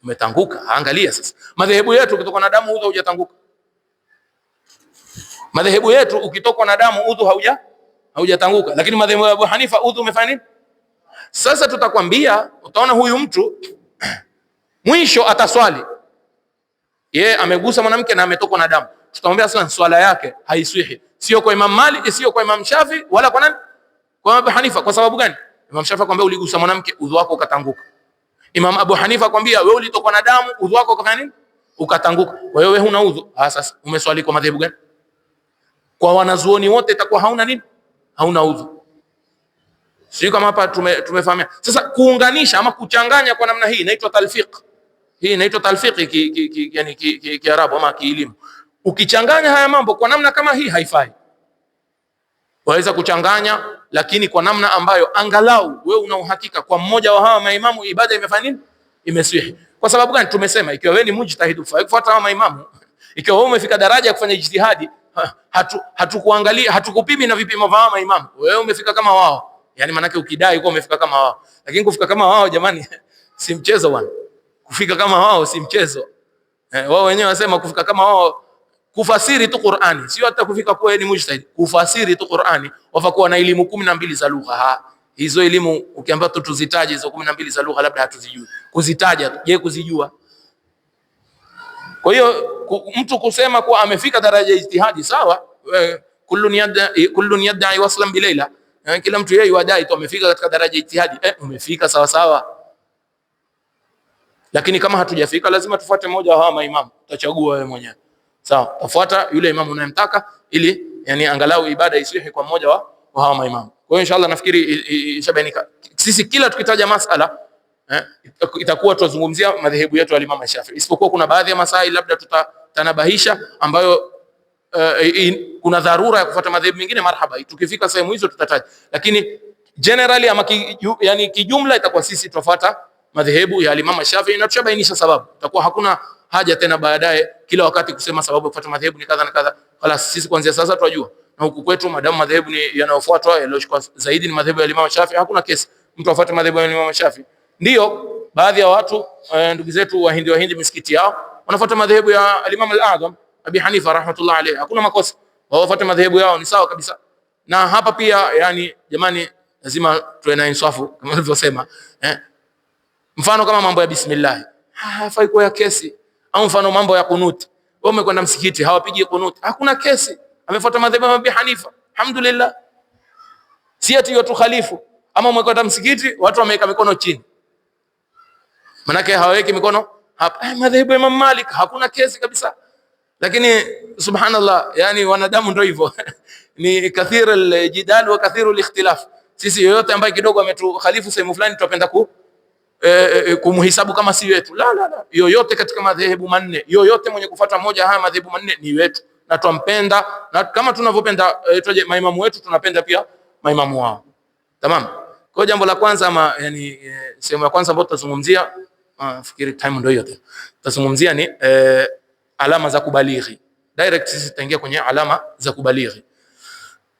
Umetanguka. Angalia sasa. Madhehebu yetu ukitokwa na damu udhu haujatanguka. Madhehebu yetu ukitokwa na damu udhu haujatanguka. Lakini madhehebu ya Abu Hanifa udhu umefanya nini? Sasa tutakwambia, utaona huyu mtu mwisho ataswali. Yeye amegusa mwanamke na ametokwa na damu. Tutamwambia sasa swala yake haiswihi. Sio kwa Imam Malik, sio kwa Imam Shafi, wala kwa nani? Kwa Abu Hanifa. Kwa sababu gani? Imam Shafi akwambia uligusa mwanamke udhu wako ukatanguka. Imam Abu Hanifa akwambia wewe ulitokwa na damu udhu wako ukafanya nini? Ukatanguka. Kwa hiyo wewe huna udhu. Sasa umeswali kwa madhehebu gani? Kwa wanazuoni wote itakuwa hauna nini? Hauna udhu. Sio kama hapa tumefahamia. Sasa kuunganisha ama kuchanganya kwa namna hii inaitwa talfiq. Hii inaitwa talfiq yani Kiarabu ama kielimu. Ukichanganya haya mambo kwa namna kama hii haifai. Waweza kuchanganya lakini kwa namna ambayo angalau wewe una uhakika kwa mmoja wa hawa maimamu ibada imefanya nini? Imeswihi. Kwa sababu gani? Tumesema ikiwa wewe ni mujtahid ufai kufuata hawa maimamu. Ikiwa wewe umefika daraja ya kufanya ijtihadi, hatukuangalia, hatukupimi na vipimo vya hawa maimamu. Wewe umefika kama wao. Yani manake ukidai kwa umefika kama wao. Lakini kufika kama wao jamani si mchezo bwana. Kufika kama wao si mchezo. Wao wenyewe wanasema kufika kama wao kufasiri tu Qur'ani, sio hata kufika kwa ni mujtahid. Kufasiri tu Qur'ani, wafakuwa na elimu 12 za lugha. Hizo elimu ukiambia tu tuzitaje hizo 12 za lugha labda hatuzijui. Kuzitaja tu, je kuzijua? Kwa hiyo mtu kusema kuwa amefika daraja ya ijtihadi sawa, kullun yad'i waslan bilaila. Kila mtu yeye wadai tu amefika katika daraja ya ijtihadi. Umefika sawa sawa. Lakini kama hatujafika lazima tufuate mmoja wa hawa maimamu. Utachagua wewe mwenyewe. Sawa, tafuata yule imamu unayemtaka ili yani angalau ibada isihi kwa mmoja wa hawa maimamu. Kwa hiyo inshallah nafikiri ishabainika. Sisi kila tukitaja masala itakuwa tuzungumzia madhehebu yetu ya Imam Shafi'i. Isipokuwa kuna baadhi ya masaili labda tutatanabahisha ambayo kuna dharura ya kufuata madhehebu mengine, marhaba. Tukifika sehemu hizo tutataja. Lakini generally ama yani kijumla itakuwa sisi tufuata madhehebu ya Imam Shafi'i na tushabainisha sababu. Itakuwa hakuna haja tena baadaye kila wakati kusema sababu ya kufuata madhehebu ni kadha na kadha. Wala sisi kuanzia sasa tunajua. Na huku kwetu madamu madhehebu ni yanayofuatwa yaliyochukua zaidi ni madhehebu ya Imam Shafi'i, hakuna kesi mtu afuate madhehebu ya Imam Shafi'i. Ndio baadhi ya watu ndugu zetu Wahindi misikiti yao wanafuata madhehebu ya Imam al-A'zam Abi Hanifa rahmatullah alayhi, hakuna makosa. Wao wafuate madhehebu yao ni sawa kabisa. Na hapa pia yani jamani lazima tuwe na insafu kama nilivyosema. Mfano kama mambo ya bismillah hafai kuwa ya kesi, au mfano mambo ya kunut. Wao wamekwenda msikiti hawapigi kunut, hakuna kesi, amefuata madhehebu ya Abi Hanifa, alhamdulillah. Si ati watu khalifu ama umekwenda msikiti watu wameweka mikono chini, manake hawaweki mikono hapa. Madhehebu ya Imam Malik hakuna kesi kabisa. Lakini subhanallah, yani wanadamu ndio hivyo ni kathira aljidal wa kathiru alikhtilaf. Sisi yoyote ambaye kidogo ametukhalifu sehemu fulani tutapenda kumhisabu kama si wetu. La, yoyote katika madhehebu manne, yoyote mwenye kufuata moja haya madhehebu manne ni wetu na tumpenda, na kama tunavyopenda maimamu wetu tunapenda pia maimamu wao. Tamam. Kwa jambo la kwanza ama yani sehemu ya kwanza ambayo tutazungumzia, fikiri time ndio hiyo tu. Tutazungumzia ni alama za kubalighi. Direct sisi tutaingia kwenye alama za kubalighi.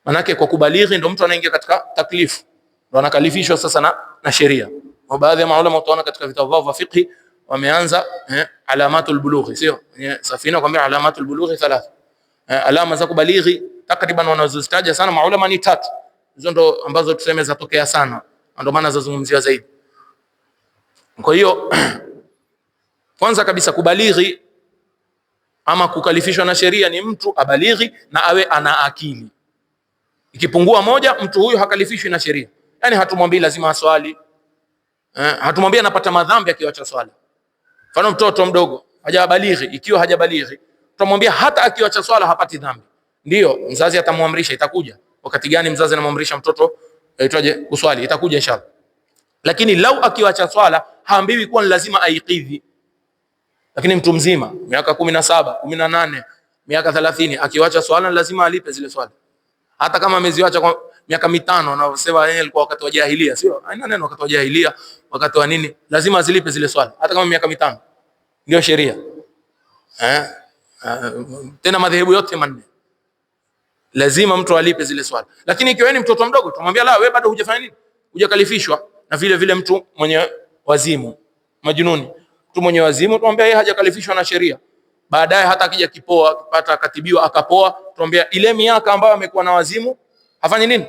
Manake kwa kubalighi ndio mtu anaingia katika taklifu. Ndio anakalifishwa sasa na sheria. Kwa baadhi ya maulama utaona katika vitabu vyao vya fiqh wameanza alamatul bulughi, sio? Safina kwambia alamatul bulughi 3. Alama za kubalighi takriban wanazozitaja sana maulama ni 3. Hizo ndo ambazo tuseme zatokea sana, ndio maana zazungumziwa zaidi. Kwa hiyo kwanza kabisa kubalighi ama kukalifishwa na sheria ni mtu abalighi na awe ana akili. Ikipungua moja mtu huyu hakalifishwi na sheria. Yani hatumwambii lazima aswali. Hatumwambia anapata madhambi akiacha swala. Mfano mtoto mdogo hajabalighi, ikiwa hajabalighi tutamwambia hata akiacha swala hapati dhambi. Ndio mzazi atamuamrisha, itakuja wakati gani mzazi anamwamrisha mtoto aitwaje kuswali, itakuja inshallah. Lakini lau akiacha swala haambiwi kuwa lazima aikidhi. Lakini mtu mzima miaka 17, 18, miaka 30 akiacha swala lazima alipe zile swala. Hata kama ameziacha kwa miaka 5 anasema yeye alikuwa wakati wa jahiliya, sio? Haina neno wakati wa jahiliya, wakati wa nini? Lazima azilipe zile swala hata kama miaka 5. Ndio sheria. Tena madhehebu yote manne lazima mtu alipe zile swala. Lakini ikiwa ni mtoto mdogo tumwambia la, wewe bado hujafanya nini? Hujakalifishwa. Na vile vile mtu mwenye wazimu, majununi, mtu mwenye wazimu tumwambia yeye hajakalifishwa na sheria. Baadaye hata akija kipoa, akipata katibiwa akapoa, tumwambia ile miaka ambayo amekuwa na wazimu hafanyi nini?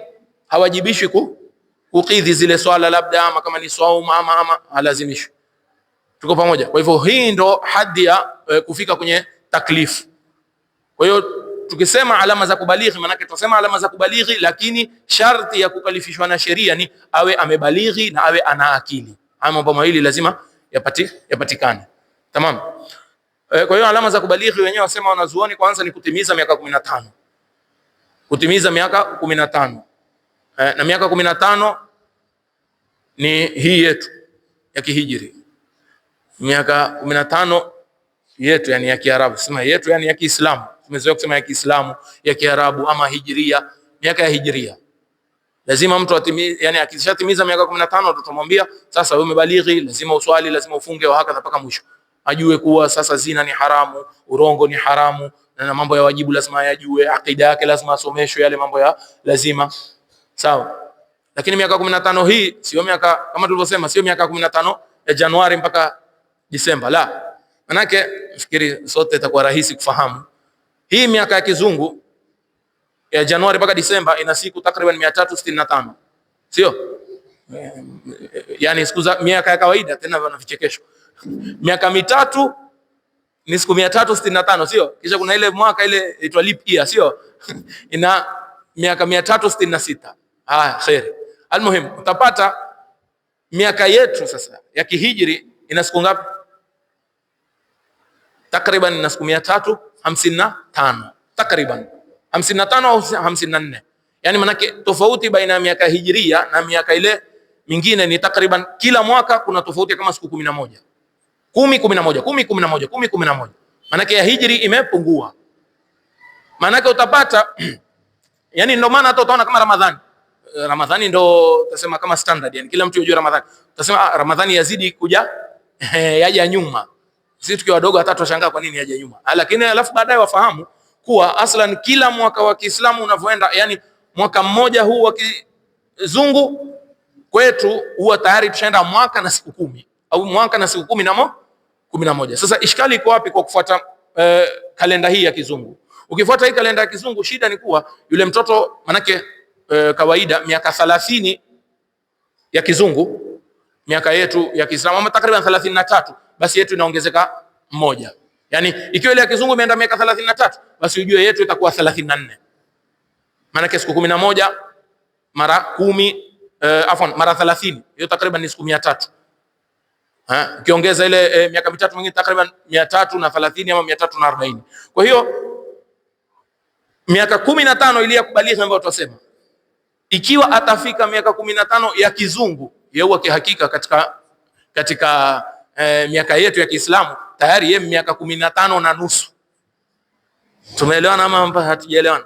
Hawajibishwi kukidhi zile swala, labda ama kama ni saum ama halazimishwi. Tuko pamoja? Kwa hivyo hii ndo hadi ya kufika kwenye taklifu. Kwa hiyo tukisema alama za kubalighi, maana tunasema alama za kubalighi, lakini sharti ya kukalifishwa na sheria ni awe amebalighi na awe ana akili. Haya mambo mawili lazima yapatikane. Tamam. Kwa hiyo alama za kubalighi wenyewe wasema wanazuoni kwanza ni kutimiza miaka 15. Kutimiza miaka 15. Na miaka 15 ni hii yetu ya kihijri, miaka 15 yetu, yani ya Kiarabu. Sema yetu yani ya Kiislamu, tumezoea kusema ya Kiislamu, ya Kiarabu ama hijria, miaka ya hijria. Lazima mtu atimize, yani akishatimiza miaka 15 tutamwambia sasa wewe umebalighi, lazima uswali, lazima ufunge, wa hakika mpaka mwisho. Ajue kuwa sasa zina ni haramu, urongo ni haramu, na mambo ya wajibu lazima ayajue, akida yake lazima asomeshwe yale mambo ya lazima. Sawa? Lakini miaka 15 hii sio miaka kama tulivyosema, sio miaka 15 ya Januari mpaka Disemba, la. Manake nafikiri sote itakuwa rahisi kufahamu. Hii miaka ya kizungu ya Januari mpaka Disemba ina siku takriban 365. Sio? Yani siku za miaka ya kawaida tena wana vichekesho. Miaka mitatu ni siku 365, sio? Kisha kuna ile mwaka ile inaitwa leap year, sio? Ina miaka 366. Khair. Almuhim, utapata miaka yetu sasa ya kihijri ina siku ngapi? Takriban ina siku 355. Takriban 55 au 54. Yani manake tofauti baina ya miaka hijria na miaka ile mingine ni takriban kila mwaka kuna tofauti kama siku 11. 10. Manake ya hijri imepungua. Manake utapata yani ndio maana hata utaona kama Ramadhani ndo utasema kama standard, yani kila mtu yajua Ramadhani. Utasema Ramadhani yazidi kuja yaja nyuma. Sisi tukiwa wadogo hata tunashangaa kwa nini yaja nyuma. Lakini alafu baadaye wafahamu kuwa aslan kila mwaka wa Kiislamu unavyoenda, yani mwaka mmoja huu wa kizungu kwetu huwa tayari tushaenda mwaka na siku 10 au mwaka na siku 11. Sasa ishkali iko wapi kwa kufuata kalenda hii ya kizungu? Ukifuata hii kalenda ya kizungu, shida ni kuwa yule mtoto manake kawaida miaka 30 ya kizungu, miaka yetu ya Kiislamu ama takriban 33, basi yetu inaongezeka mmoja. Yani ikiwa ile ya kizungu imeenda miaka 33, basi ujue yetu itakuwa 34. Maana siku 11 mara 10 mara 30, hiyo takriban ni siku 300. Ukiongeza ile miaka mitatu mingine takriban 330 ama 340. Kwa hiyo miaka 15 ile ya kubaligha ambayo tutasema, ikiwa atafika miaka 15 ya kizungu, yeye hakika katika miaka yetu ya Kiislamu tayari yeye miaka 15 na nusu. Tumeelewana ama hatujaelewana?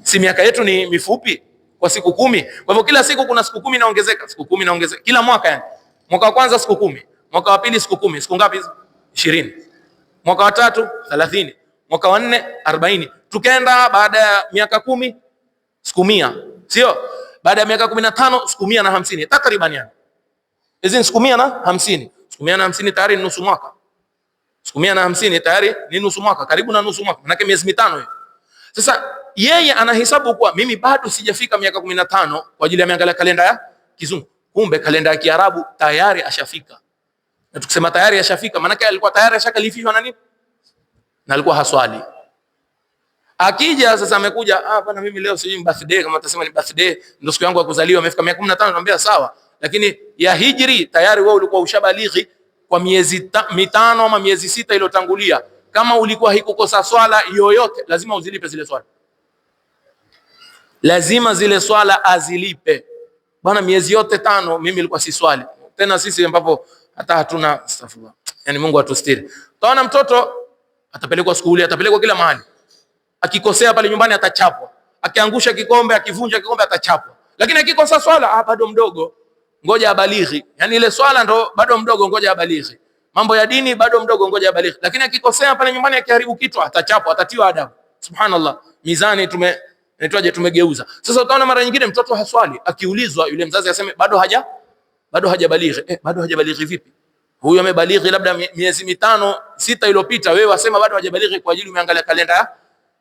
Si miaka yetu ni mifupi kwa siku 10. Kwa hivyo kila siku kuna siku 10 inaongezeka, siku 10 inaongezeka kila mwaka. Yani mwaka wa kwanza siku 10, mwaka wa pili siku 10, siku ngapi hizo? 20. Mwaka wa tatu 30, mwaka wa 4 40. Tukaenda baada ya miaka 10 siku 100, sio? Baada ya miaka 15 siku 150 takriban. Yani hizi siku 150, siku 150 tayari ni nusu mwaka. Siku 150 tayari ni nusu mwaka, karibu na nusu mwaka, maana miezi 5 hiyo. Sasa yeye anahesabu kwa mimi bado sijafika miaka 15 kwa ajili ya miangalia kalenda ya kizungu. Kumbe kalenda ya Kiarabu tayari ashafika. Na tukisema tayari ashafika, maana alikuwa tayari ashakalifishwa na nini? Na alikuwa haswali. Akija sasa amekuja, bwana mimi leo sijui birthday, kama utasema ni birthday, ndio siku yangu ya kuzaliwa, amefika miaka 15, anamwambia sawa. Lakini ya hijri tayari wewe ulikuwa ushabalighi kwa miezi 5 ama miezi 6 iliyotangulia. Kama ulikuwa hikukosa swala yoyote, lazima uzilipe zile swala. Lazima zile swala azilipe. Bwana miezi yote 5 mimi nilikuwa si swali. Tena sisi ambapo hata hatuna astaghfirullah. Yani Mungu atustiri. Utaona mtoto atapelekwa shule, atapelekwa kila mahali. Akikosea pale nyumbani atachapwa. Akiangusha kikombe, akivunja kikombe atachapwa. Lakini akikosa swala bado mdogo, ngoja abalighi. Yani ile swala ndo bado mdogo, ngoja abalighi. Mambo ya dini bado mdogo, ngoja abalighi. Lakini akikosea pale nyumbani, akiharibu kitu atachapwa, atatiwa adabu. Subhanallah. Mizani tumegeuza. Sasa utaona mara nyingine mtoto haswali, akiulizwa yule mzazi aseme bado hajabalighi. Bado hajabalighi vipi? Huyo amebalighi labda miezi 5 6 iliyopita, wewe wasema bado hajabalighi kwa ajili umeangalia kalenda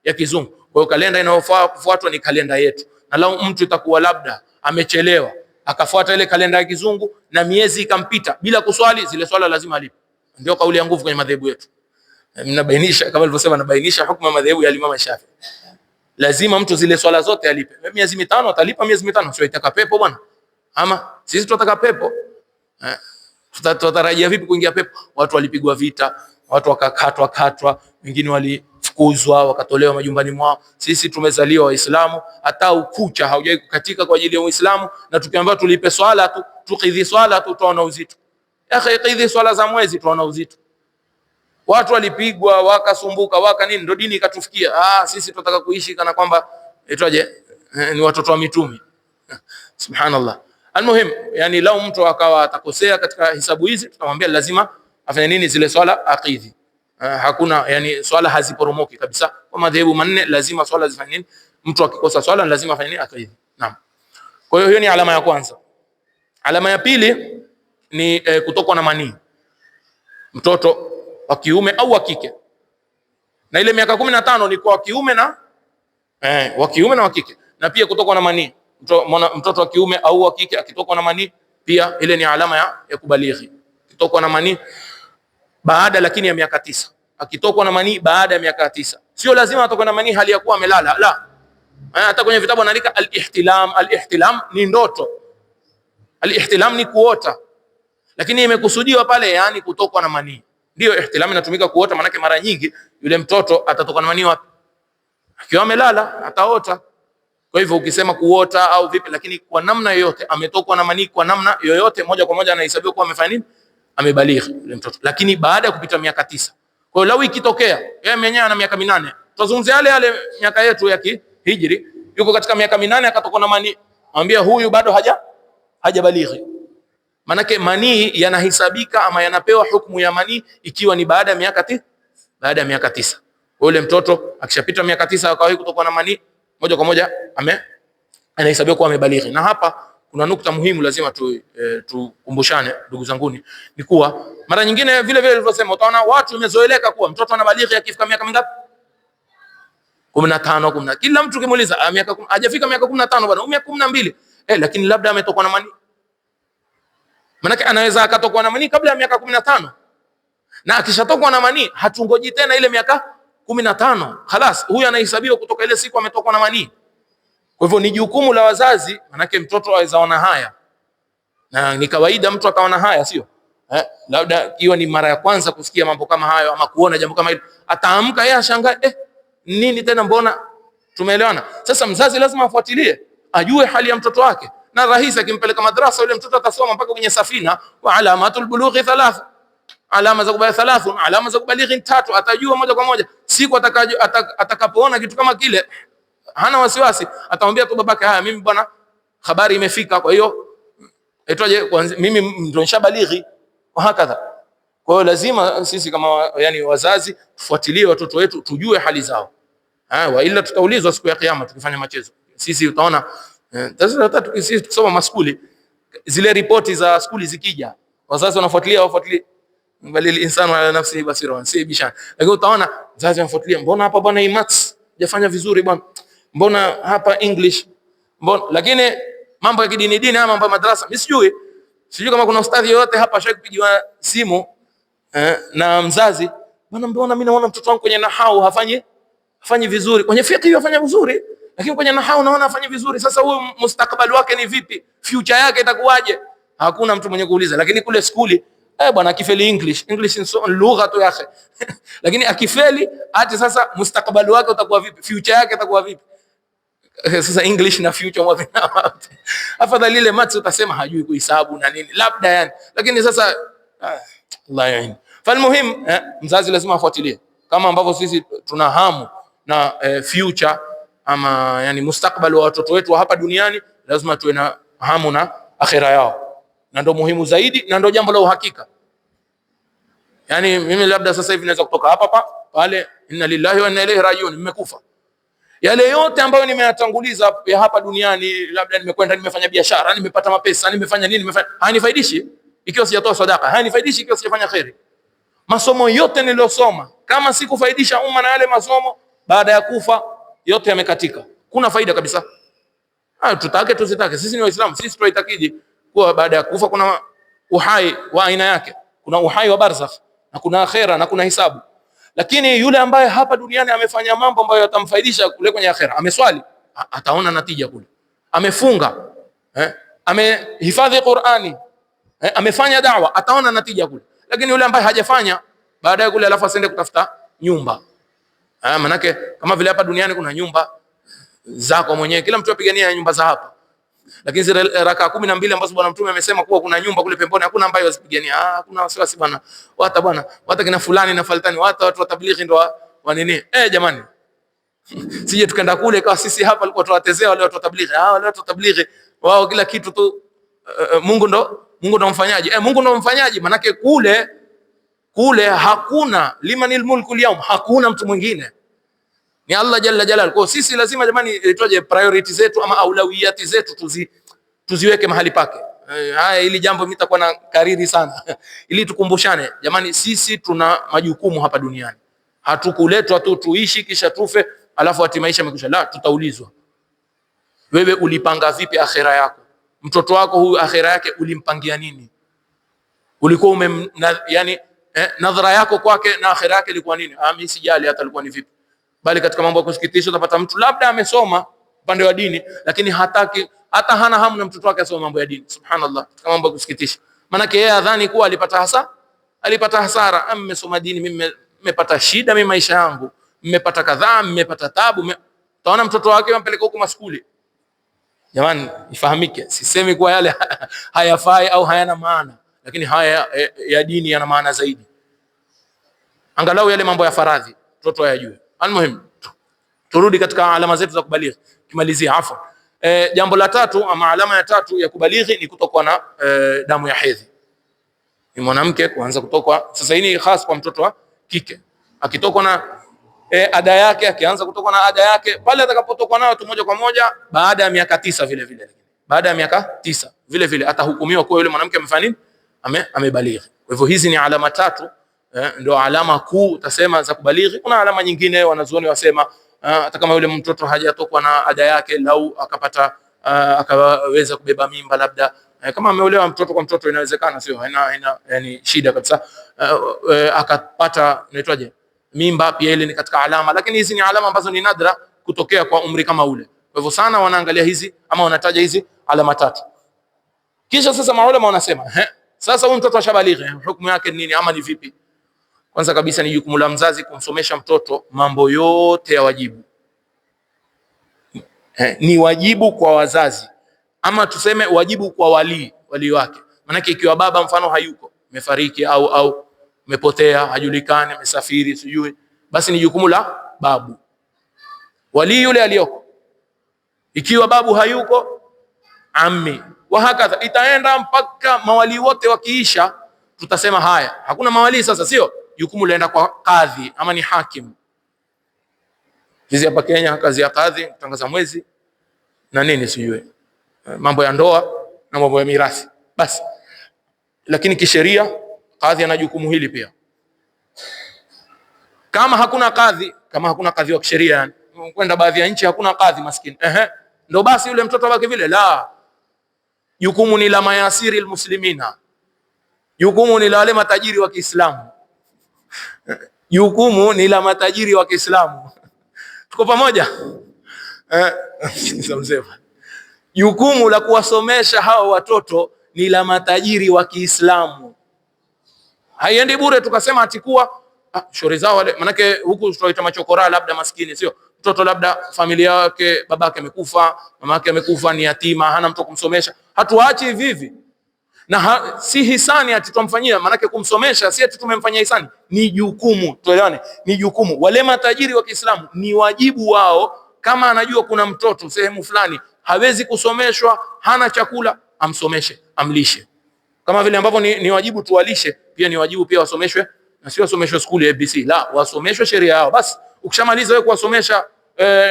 ya kizungu. Kwa hiyo kalenda inayofaa kufuatwa ni kalenda yetu. Na lao mtu itakuwa labda amechelewa akafuata ile kalenda ya kizungu na miezi ikampita bila kuswali, zile swala lazima alipe. Ndio kauli ya nguvu kwenye madhehebu yetu. Ninabainisha kama nilivyosema, nabainisha hukumu ya madhehebu ya Imam Shafi'i. Lazima mtu zile swala zote alipe. Miezi 5 atalipa miezi 5, sio itaka pepo bwana. Ama sisi tunataka pepo. Tutatarajia vipi kuingia pepo? Watu walipigwa vita, watu wakakatwa, wengine wakafukuzwa, wakatolewa majumbani mwao. Sisi tumezaliwa Waislamu, hata ukucha haujai kukatika kwa ajili ya Uislamu, na tukiambiwa tulipe swala tu, tukidhi swala tu, tuona uzito. Akhi, kidhi swala za mwezi tuona uzito. Watu walipigwa, wakasumbuka, waka nini, ndio dini ikatufikia. Sisi tunataka kuishi kana kwamba itwaje, ni watoto wa mitume. Subhanallah. Almuhim, yani lau mtu akawa atakosea katika hisabu hizi, tutamwambia lazima afanye nini, zile swala aqidhi. Hakuna, yani swala haziporomoki kabisa. Kwa madhehebu manne lazima swala zifanye nini, mtu akikosa swala lazima afanye nini, aqidhi. Naam. Kwa hiyo ni alama ya kwanza. Alama ya pili ni kutokwa na manii, mtoto wa kiume au wa kike. Na ile miaka 15 ni kwa kiume na wa kiume na wa kike. Na pia kutokwa na manii, mtoto wa kiume au wa kike akitokwa na manii, pia ile ni alama ya kubalighi. Kitokwa na manii baada lakini ya miaka 9. Akitokwa na manii baada ya miaka 9. Sio lazima atokwe na manii hali ya kuwa amelala, la. Hata kwenye vitabu anaandika al-ihtilam. Al-ihtilam ni ndoto. Al-ihtilam ni kuota. Lakini imekusudiwa pale yani kutokwa na manii. Ndio ihtilam inatumika kuota, maana mara nyingi yule mtoto atatokwa na manii wapi? Akiwa amelala ataota. Kwa hivyo ukisema kuota au vipi, lakini kwa namna yoyote ametokwa na manii, kwa namna yoyote, moja kwa moja anahesabiwa kuwa amefanya nini, amebalighi yule mtoto, lakini baada ya kupita miaka 9. Kwa hiyo lau ikitokea yeye mwenyewe ana miaka 8, tuzungumzie yale miaka yetu ya kihijri, yuko katika miaka 8 akatokwa na manii, anambia huyu bado hajabalighi. Manake manii yanahesabika ama yanapewa hukumu ya manii ikiwa ni baada ya miaka 9. Yule mtoto akishapita miaka 9 akawahi kutokwa na manii, moja kwa moja anahesabiwa kuwa amebalighi. Na hapa kuna nukta muhimu lazima tukumbushane ndugu zanguni, ni kuwa mara nyingine vile vile nilivyosema, utaona watu wamezoeleka kuwa mtoto anabalighi akifika miaka mingapi? 15, 10. Kila mtu kimuuliza hajafika miaka 15 bwana, miaka 12. Lakini labda ametokwa na manii. Manake anaweza akatokwa na manii kabla ya miaka 15. Na akishatokwa na manii hatungoji tena ile miaka 15. Khalas, huyu anahesabiwa kutoka ile siku ametokwa na manii. Kwa hivyo ni jukumu la wazazi, manake mtoto aweza ona haya. Na ni kawaida mtu akaona haya, sio? Labda ikiwa ni mara ya kwanza kusikia mambo kama hayo ama kuona jambo kama hilo, ataamka yeye ashangae, nini tena, mbona? Tumeelewana? Sasa mzazi lazima afuatilie, ajue hali ya mtoto wake. Na rahisi akimpeleka madrasa yule mtoto atasoma mpaka kwenye safina, wa alamatul bulughi 3. Alama za kubalighi 3, alama za kubalighi 3, atajua moja kwa moja. Siku atakapoona kitu kama kile, hana wasiwasi, atamwambia tu babake, haya mimi bwana habari imefika, kwa hiyo etwaje, mimi ndio nishabalighi, wa hakadha. Kwa hiyo lazima sisi kama yani wazazi tufuatilie watoto wetu, tujue hali zao. Wa ila tutaulizwa siku ya kiyama tukifanya machezo. Sisi utaona sasa tukisoma maskuli, zile ripoti za skuli zikija, wazazi wanafuatilia bali insanu ala nafsihi basira, si bishana. Lakini utaona wazazi wanafuatilia, mbona hapa bwana hii maths hajafanya vizuri bwana, mbona hapa English, mbona. Lakini mambo ya kidini ama mambo ya madrasa, mimi sijui kama kuna ustadhi yote hapa ashakupigiwa simu na mzazi, bwana mbona mimi naona mtoto wangu kwenye nahau hafanyi vizuri, kwenye fiqh hafanya vizuri, lakini kwenye nahau naona hafanyi vizuri. Sasa huyo mustakabali wake ni vipi? Future yake itakuwaje? Hakuna mtu mwenye kuuliza. Lakini kule skuli bwana akifeli English ni lugha tu yake lakini akifeli ati sasa mustakabali wake utakuwa vipi? Future yake itakuwa vipi? Sasa English na future mwavina afadhali ile maths utasema hajui kuhesabu na nini labda yani, lakini sasa Allah yain. Falmuhim, mzazi lazima afuatilie kama ambavyo sisi tuna hamu na future ama yani mustakabali wa watoto wetu wa hapa duniani, lazima tuwe na hamu na akhira yao, na ndio muhimu zaidi na ndio jambo la uhakika. Yani mimi labda sasa hivi naweza kutoka hapa pale, inna lillahi wa inna ilaihi rajiun, nimekufa. Yale yote ambayo nimeyatanguliza ya hapa duniani, labda nimekwenda nimefanya biashara, nimepata mapesa, nimefanya nini, hainifaidishi ikiwa sijatoa sadaka, hainifaidishi ikiwa sijafanya khairi. Masomo yote niliyosoma kama sikufaidisha umma na yale masomo, baada ya kufa yote yamekatika, kuna faida kabisa. Tutake tusitake, sisi ni Waislamu, sisi tunaitakidi kuwa baada ya kufa kuna uhai wa aina yake, kuna uhai wa barzakh na kuna akhera na kuna hisabu. Lakini yule ambaye hapa duniani amefanya mambo ambayo yatamfaidisha kule kwenye akhera, ameswali ataona natija kule, amefunga amehifadhi Qur'ani, amefanya da'wa, ataona natija kule. Lakini yule ambaye hajafanya baadaye kule, alafu asende kutafuta nyumba, Manake kama vile hapa duniani kuna nyumba zako mwenyewe, kila mtu apigania nyumba za hapa, lakini zile raka 12 ambazo Bwana Mtume amesema kuwa kuna nyumba kule pembeni, hakuna ambaye wasipigania. Kuna wasiwasi bwana, wata kina fulani na faltani, watu wa tablighi ndo wa nini. Jamani, sije tukaenda kule kwa sisi hapa walikuwa tuwatezea wale watu wa tablighi. Wale watu wa tablighi wao kila kitu tu Mungu ndo mfanyaji. Mungu ndo mfanyaji, manake kule hakuna limanil mulku al-yawm, hakuna mtu mwingine, ni Allah jalla jalal. Kwa sisi lazima jamani, itoje priority zetu ama aulawiyati zetu tuziweke mahali pake. Haya, ili jambo mimi nitakuwa na kariri sana ili tukumbushane jamani, sisi tuna majukumu hapa duniani. Hatukuletwa tu tuishi kisha tufe alafu ati maisha yamekwisha. La, tutaulizwa. Wewe ulipanga vipi akhera yako? Mtoto wako huyu akhera yake ulimpangia nini? Ulikuwa nadhara yako kwake na akhera yake ilikuwa nini? Mimi sijali hata alikuwa ni vipi. Bali katika mambo ya kusikitisha utapata mtu labda amesoma upande wa dini, lakini hataki, hata hana hamu na mtoto wake asome mambo ya dini. Subhanallah, katika mambo ya kusikitisha. Maana yeye adhani kuwa alipata hasara. Mmesoma dini, mimi nimepata shida, mimi maisha yangu mmepata kadhaa, mmepata taabu. Utaona mtoto wake wampeleka huko maskuli. Jamani, ifahamike, sisemi kuwa yale hayafai au hayana maana, lakini haya ya dini yana maana zaidi. Angalau yale mambo ya faradhi mtoto ayajue. Almuhim, turudi katika alama zetu za kubalighi. Kimalizia afa. Jambo la tatu ama alama ya tatu ya kubalighi ni kutokwa na damu ya hedhi. Ni mwanamke kuanza kutokwa. Sasa hii ni khas kwa mtoto wa kike. Akitokwa na ada yake, akianza kutokwa na ada yake, pale atakapotokwa nayo tu moja kwa moja baada ya miaka 9 vile vile. Baada ya miaka 9 vile vile atahukumiwa kuwa yule mwanamke amefanya nini? Amebalighi. Kwa hivyo hizi ni alama tatu. Ndio alama kuu utasema za kubalighi. Kuna alama nyingine wanazuoni wasema hata kama yule mtoto hajatokwa na ada yake, lau akapata akaweza kubeba mimba, labda kama ameolewa mtoto kwa mtoto, inawezekana, sio yani shida kabisa. Akapata inaitwaje mimba, pia ile ni katika alama, lakini hizi ni alama ambazo ni nadra kutokea kwa umri kama ule. Kwa hivyo sana wanaangalia hizi ama wanataja hizi alama tatu. Kisha sasa maulama wanasema sasa huyu mtoto ashabalighi, hukumu yake nini ama ni vipi? Kwanza kabisa ni jukumu la mzazi kumsomesha mtoto mambo yote ya wajibu. Ni wajibu kwa wazazi, ama tuseme wajibu kwa wali wake. Maana ikiwa baba mfano hayuko, amefariki au amepotea, hajulikani, amesafiri, sijui, basi ni jukumu la babu, wali yule aliyoko. Ikiwa babu hayuko, ammi, wa hakadha, itaenda mpaka mawali wote wakiisha, tutasema haya, hakuna mawali sasa, sio? Jukumu laenda kwa kadhi ama ni hakim. Hizi hapa Kenya kazi ya kadhi kutangaza mwezi na nini sijui, mambo ya ndoa na mambo ya mirathi basi. Lakini kisheria kadhi ana jukumu hili pia. Kama hakuna kadhi wa kisheria, yani kwenda baadhi ya nchi hakuna kadhi, maskini, ndo basi yule mtoto wake vile, la, jukumu ni la mayasiri almuslimina, jukumu ni la wale matajiri wa Kiislamu, jukumu ni la matajiri wa Kiislamu. Tuko pamoja? Jukumu la kuwasomesha hao watoto ni la matajiri wa Kiislamu. Haiendi bure tukasema atikuwa shauri zao wale, manake huku tutaita machokora, labda maskini, sio? Mtoto labda familia yake, babake amekufa, mamake amekufa, ni yatima, hana mtu kumsomesha. Hatuachi hivi na si hisani ati tumfanyia, manake kumsomesha si ati tumemfanyia hisani, ni jukumu. Tuelewane, ni jukumu. Wale matajiri wa Kiislamu ni wajibu wao, kama anajua kuna mtoto sehemu fulani hawezi kusomeshwa, hana chakula, amsomeshe, amlishe. Kama vile ambavyo ni wajibu tuwalishe, pia ni wajibu pia wasomeshwe, na sio wasomeshwe skuli ABC, la, wasomeshwe sheria yao. Basi ukishamaliza wewe kuwasomesha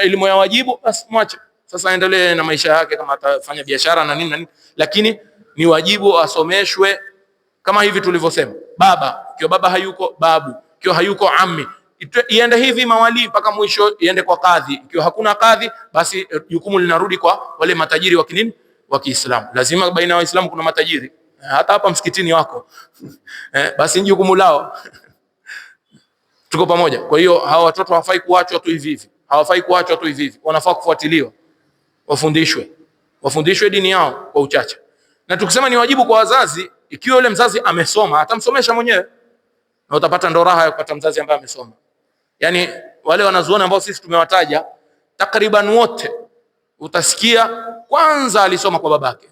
elimu ya wajibu, basi mwache sasa aendelee na maisha yake, kama atafanya biashara na nini, lakini ni wajibu asomeshwe kama hivi tulivyosema. Baba, ikiwa baba hayuko, babu, ikiwa hayuko, ammi, iende hivi mawali mpaka mwisho, iende kwa kadhi. Ikiwa hakuna kadhi, basi jukumu linarudi kwa wale matajiri wa Kiislamu. Lazima baina ya Waislamu kuna matajiri, hata hapa msikitini wako basi ni jukumu lao. Tuko pamoja? Kwa hiyo hawa watoto hawafai kuachwa tu hivi, wanafaa kufuatiliwa, wafundishwe dini yao kwa uchache. Na tukisema ni wajibu kwa wazazi, ikiwa yule mzazi amesoma, atamsomesha mwenyewe, na utapata ndo raha ya kupata mzazi ambaye amesoma. Yani wale wanazuoni ambao sisi tumewataja takriban wote utasikia kwanza alisoma kwa babake.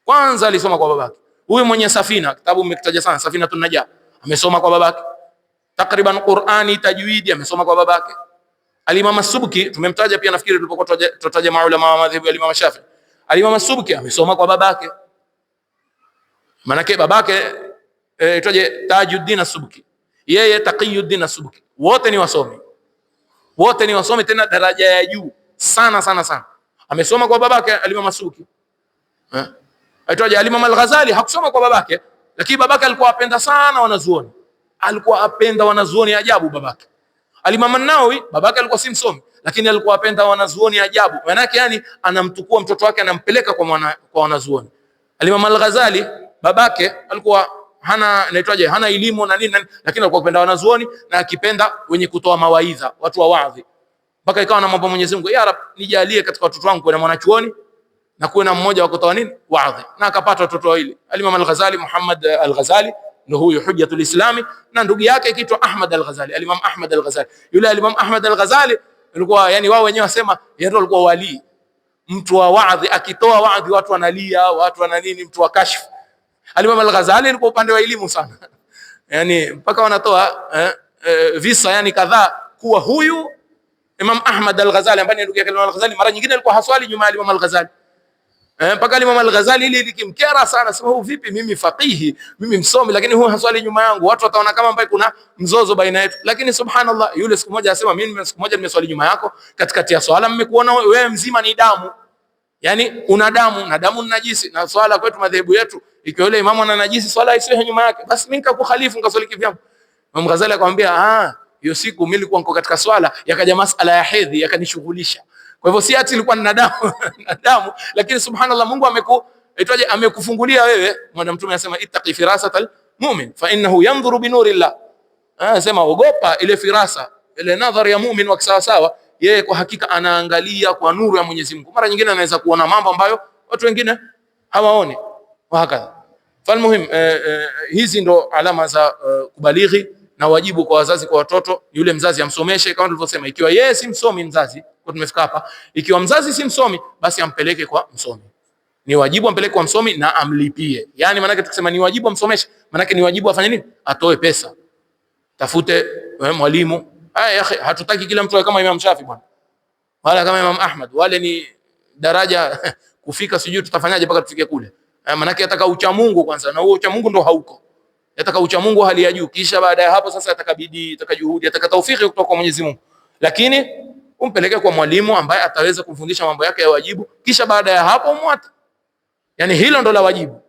Kwanza alisoma kwa babake. Huyu mwenye Safina, kitabu mmekitaja sana, Safinatun Najah, amesoma kwa babake. Takriban Qur'ani tajwidi amesoma kwa babake. Al-Imam As-Subki tumemtaja pia, nafikiri tulipokuwa tutaja maulama wa madhhabu ya Imam Shafi'i. Al-Imam As-Subki amesoma kwa babake. Manake babake itoje Tajuddin As-Subki, yeye Taqiyuddin As-Subki, wote ni wasomi. Wote ni wasomi tena daraja ya juu sana sana sana. Amesoma kwa babake Al-Imam As-Subki. Aitwaje Al-Imam Al-Ghazali hakusoma kwa babake, lakini babake alikuwa apenda sana wanazuoni. Alikuwa apenda wanazuoni ajabu babake. Al-Imam An-Nawawi babake alikuwa si msomi, lakini alikuwa apenda wanazuoni ajabu. Maana yake yani anamtukua mtoto wake anampeleka kwa wanazuoni. Al-Imam Al-Ghazali babake alikuwa hana hana elimu na nini, lakini alikuwa apenda wanazuoni na akipenda wenye kutoa mawaidha, watu wa waadhi. Mpaka ikawa na mambo Mwenyezi Mungu, ya Rab, nijalie katika watoto wangu kuna mwanachuoni na kuwe na mmoja wa kutoa nini waadhi, na akapata watoto wawili. Al-Imam Al-Ghazali, Muhammad Al-Ghazali ndio huyu Hujjatul Islami, na ndugu yake akiitwa Ahmad Al-Ghazali, Al-Imam Ahmad Al-Ghazali. Yule Al-Imam Ahmad Al-Ghazali alikuwa yani wao wenyewe wasema yeye ndio alikuwa wali, mtu wa waadhi, akitoa waadhi watu wanalia, watu wana nini, mtu wa kashfu. Al-Imam Al-Ghazali alikuwa upande wa elimu sana, yani mpaka wanatoa visa yani kadhaa kuwa huyu Imam Ahmad Al-Ghazali ambaye ni ndugu yake Al-Imam Al-Ghazali mara nyingine alikuwa haswali nyuma ya Imam Al-Ghazali. Mpaka Imam Al-Ghazali ili likimkera sana, sema huyu vipi, mimi faqihi, mimi msomi, lakini huyu haswali nyuma yangu, watu wataona kama ambaye kuna mzozo baina yetu. Lakini subhanallah, yule siku moja asema mimi siku moja nimeswali nyuma yako, katikati ya swala mmekuona wewe mzima ni damu, yani una damu na damu ni najisi, na swala kwetu madhehebu yetu ikiwa yule imamu ana najisi swala isiwe nyuma yake, basi mimi nikakukhalifu nikaswali kivyangu. Imam Ghazali akamwambia hiyo siku mimi nilikuwa niko katika swala, yakaja masala ya hedhi yakanishughulisha. Kwa hivyo si ati ilikuwa na damu, lakini subhanallah Mungu amekufungulia wewe. Mwana Mtume anasema ittaqi firasatal mu'min fa innahu yanzuru bi nurillah. Sema ogopa ile firasa, ile nadhari ya mu'min wa sawa sawa, yeye kwa hakika anaangalia kwa nuru ya Mwenyezi Mungu. Mara nyingine anaweza kuona mambo ambayo watu wengine hawaoni. Wa hakika. Falmuhim, hizi ndo alama za kubalighi na wajibu kwa wazazi kwa watoto. Yule mzazi amsomeshe kama tulivyosema, ikiwa yeye si msomi mzazi, kwa tumefika hapa, ikiwa mzazi si msomi basi ampeleke kwa msomi. Ni wajibu ampeleke kwa msomi na amlipie. Yani maana yake tukisema ni wajibu amsomeshe, maana yake ni wajibu afanye nini? Atoe pesa. Tafute mwalimu. Hatutaki kila mtu kama Imam Shafi bwana, wala kama Imam Ahmad, wale ni daraja kufika, sijui tutafanyaje mpaka tufike kule. Maana yake ataka ucha Mungu kwanza, na huo ucha Mungu ndo hauko. Yataka ucha Mungu hali ya juu, kisha baada ya hapo sasa atakabidi, atakajuhudi, atakataufiki kutoka kwa Mwenyezi Mungu. Lakini umpeleke kwa mwalimu ambaye ataweza kumfundisha mambo yake ya wajibu, kisha baada ya hapo umwate. Yani hilo ndo la wajibu.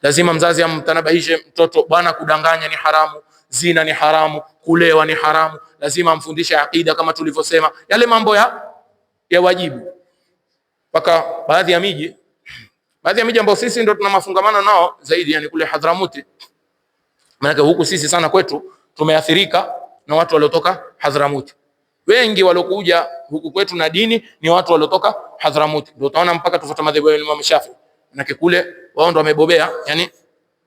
Lazima mzazi amtanabahishe mtoto, bwana, kudanganya ni haramu, zina ni haramu, kulewa ni haramu. Lazima amfundishe aqida kama tulivyosema, yale mambo ya wajibu. Paka baadhi ya miji ambao sisi ndo tuna mafungamano nao zaidi, yani kule Hadhramuti. Maana huku sisi sana kwetu tumeathirika na watu waliotoka Hadhramuti. Wengi waliokuja huku kwetu na dini ni watu waliotoka Hadhramuti. Ndio utaona mpaka tufuata madhehebu ya Imam Shafi. Maana kule wao ndo wamebobea, yani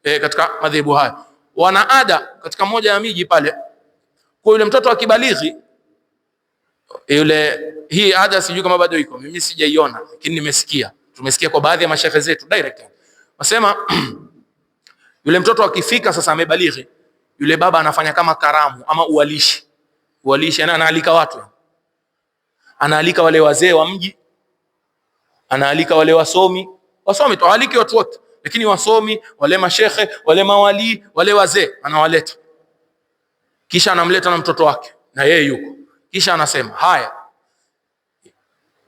katika madhehebu haya. Wana ada katika moja ya miji pale, kwa yule mtoto akibalighi yule, hii ada sijui kama bado iko, mimi sijaiona, lakini nimesikia, tumesikia kwa baadhi ya mashehe zetu direct. Wasema yule mtoto akifika sasa amebalighi, yule baba anafanya kama karamu ama uwalishi. Uwalishi anaalika watu. Anaalika wale wazee wa mji, anaalika wale wasomi tu, aliki watu wote, lakini wasomi, wale mashehe, wale mawali, wale wazee anawaleta. Kisha anamleta na mtoto wake na yeye yuko. Kisha anasema haya,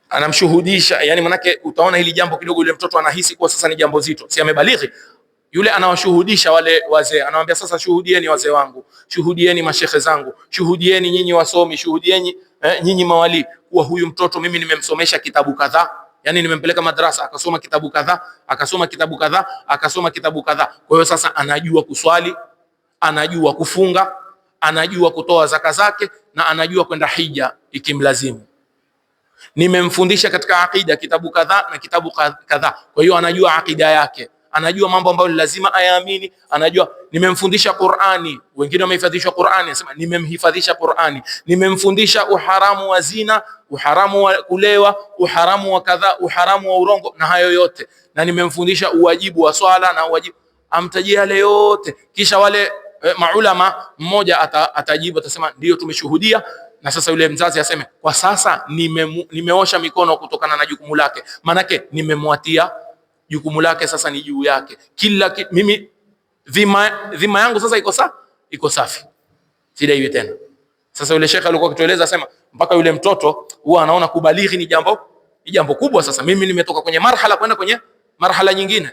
anamshuhudisha. Yani manake utaona hili jambo kidogo yule mtoto anahisi kwa sasa ni jambo zito, si amebalighi. Yule anawashuhudisha wale wazee, anamwambia sasa, shuhudieni wazee wangu, shuhudieni mashehe zangu, shuhudieni nyinyi wasomi, shuhudieni nyinyi mawali, kuwa huyu mtoto mimi nimemsomesha kitabu kadhaa. Yani nimempeleka madrasa akasoma kitabu kadhaa, akasoma kitabu kadhaa, akasoma kitabu kadhaa. Kwa hiyo sasa anajua kuswali, anajua kufunga, anajua kutoa zaka zake, na anajua kwenda hija ikimlazimu. Nimemfundisha katika aqida kitabu kadhaa na kitabu kadhaa. Kwa hiyo anajua aqida yake, anajua mambo ambayo lazima ayaamini, anajua. Nimemfundisha Qur'ani, wengine wamehifadhishwa Qur'ani, anasema nimemhifadhisha Qur'ani. Nimemfundisha uharamu wa zina, uharamu wa kulewa, uharamu wa kadha, uharamu wa urongo na hayo yote, na nimemfundisha uwajibu wa swala na uwajibu, amtajia yale yote. Kisha wale maulama mmoja atajibu, atasema ndio tumeshuhudia. Na sasa yule mzazi aseme kwa sasa nimeosha mikono kutokana na jukumu lake, manake nimemwatia jukumu lake, sasa ni juu yake mimi dhima yangu sasa iko safi, sidaiwi tena. Sasa yule shekhe alikuwa akitueleza, asema mpaka yule mtoto huwa anaona kubalighi ni jambo kubwa. Sasa mimi nimetoka kwenye marhala kwenda kwenye marhala nyingine,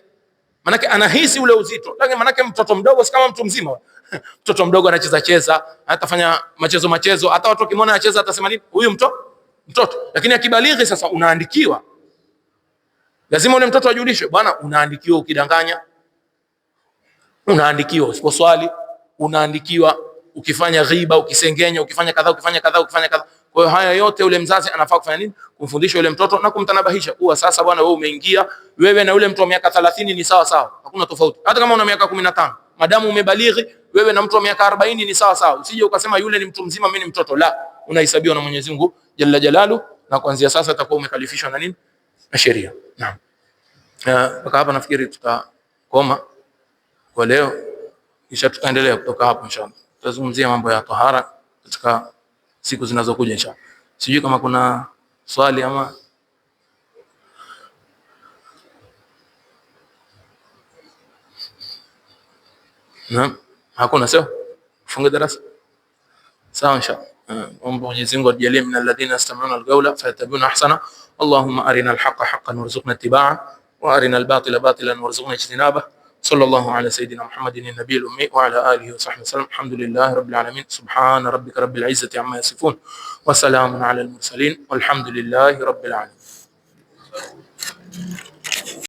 manake anahisi ule uzito. Lakini manake mtoto mdogo si kama mtu mzima. Mtoto mdogo anacheza, atafanya machezo, hata watu wakimwona anacheza atasema nini, huyu mtoto. Lakini akibalighi sasa, unaandikiwa, lazima ule mtoto ajulishwe, bwana, unaandikiwa ukidanganya, unaandikiwa usiposwali, unaandikiwa ukifanya ghiba, ukisengenya, ukifanya kadha. Kwa hiyo haya yote ule mzazi anafaa kufanya nini? Kumfundisha ule mtoto na kumtanabahisha kuwa sasa bwana, wewe umeingia, wewe na ule mtu wa miaka 30 ni sawa, hakuna tofauti. Hata kama una miaka 15, madamu umebalighi, wewe na mtu wa miaka 40 ni sawa. Usije ukasema yule ni mtu mzima, mimi ni mtoto. La, unahesabiwa na Mwenyezi Mungu Jalla Jalalu, na kuanzia sasa utakuwa umekalifishwa na nini? Na sheria. Naam. Mpaka hapa nafikiri tutakoma kwa leo, kisha tutaendelea kutoka hapo inshallah. Tutazungumzia mambo ya tahara katika siku zinazokuja inshallah. Sijui kama kuna swali ama naam, hakuna. Sawa, funga darasa. Sawa inshallah. Mwenyezi Mungu ajalie min alladhina yastami'una alqawla fayattabi'una ahsana. Allahumma arina alhaqqa haqqan warzuqna ittiba'a wa arina albatila batilan warzuqna ijtinaba. صلى الله على سيدنا محمد النبي الأمي وعلى آله وصحبه وسلم. الحمد لله رب العالمين. سبحان ربك رب العزة عما يصفون وسلام على المرسلين والحمد لله رب العالمين.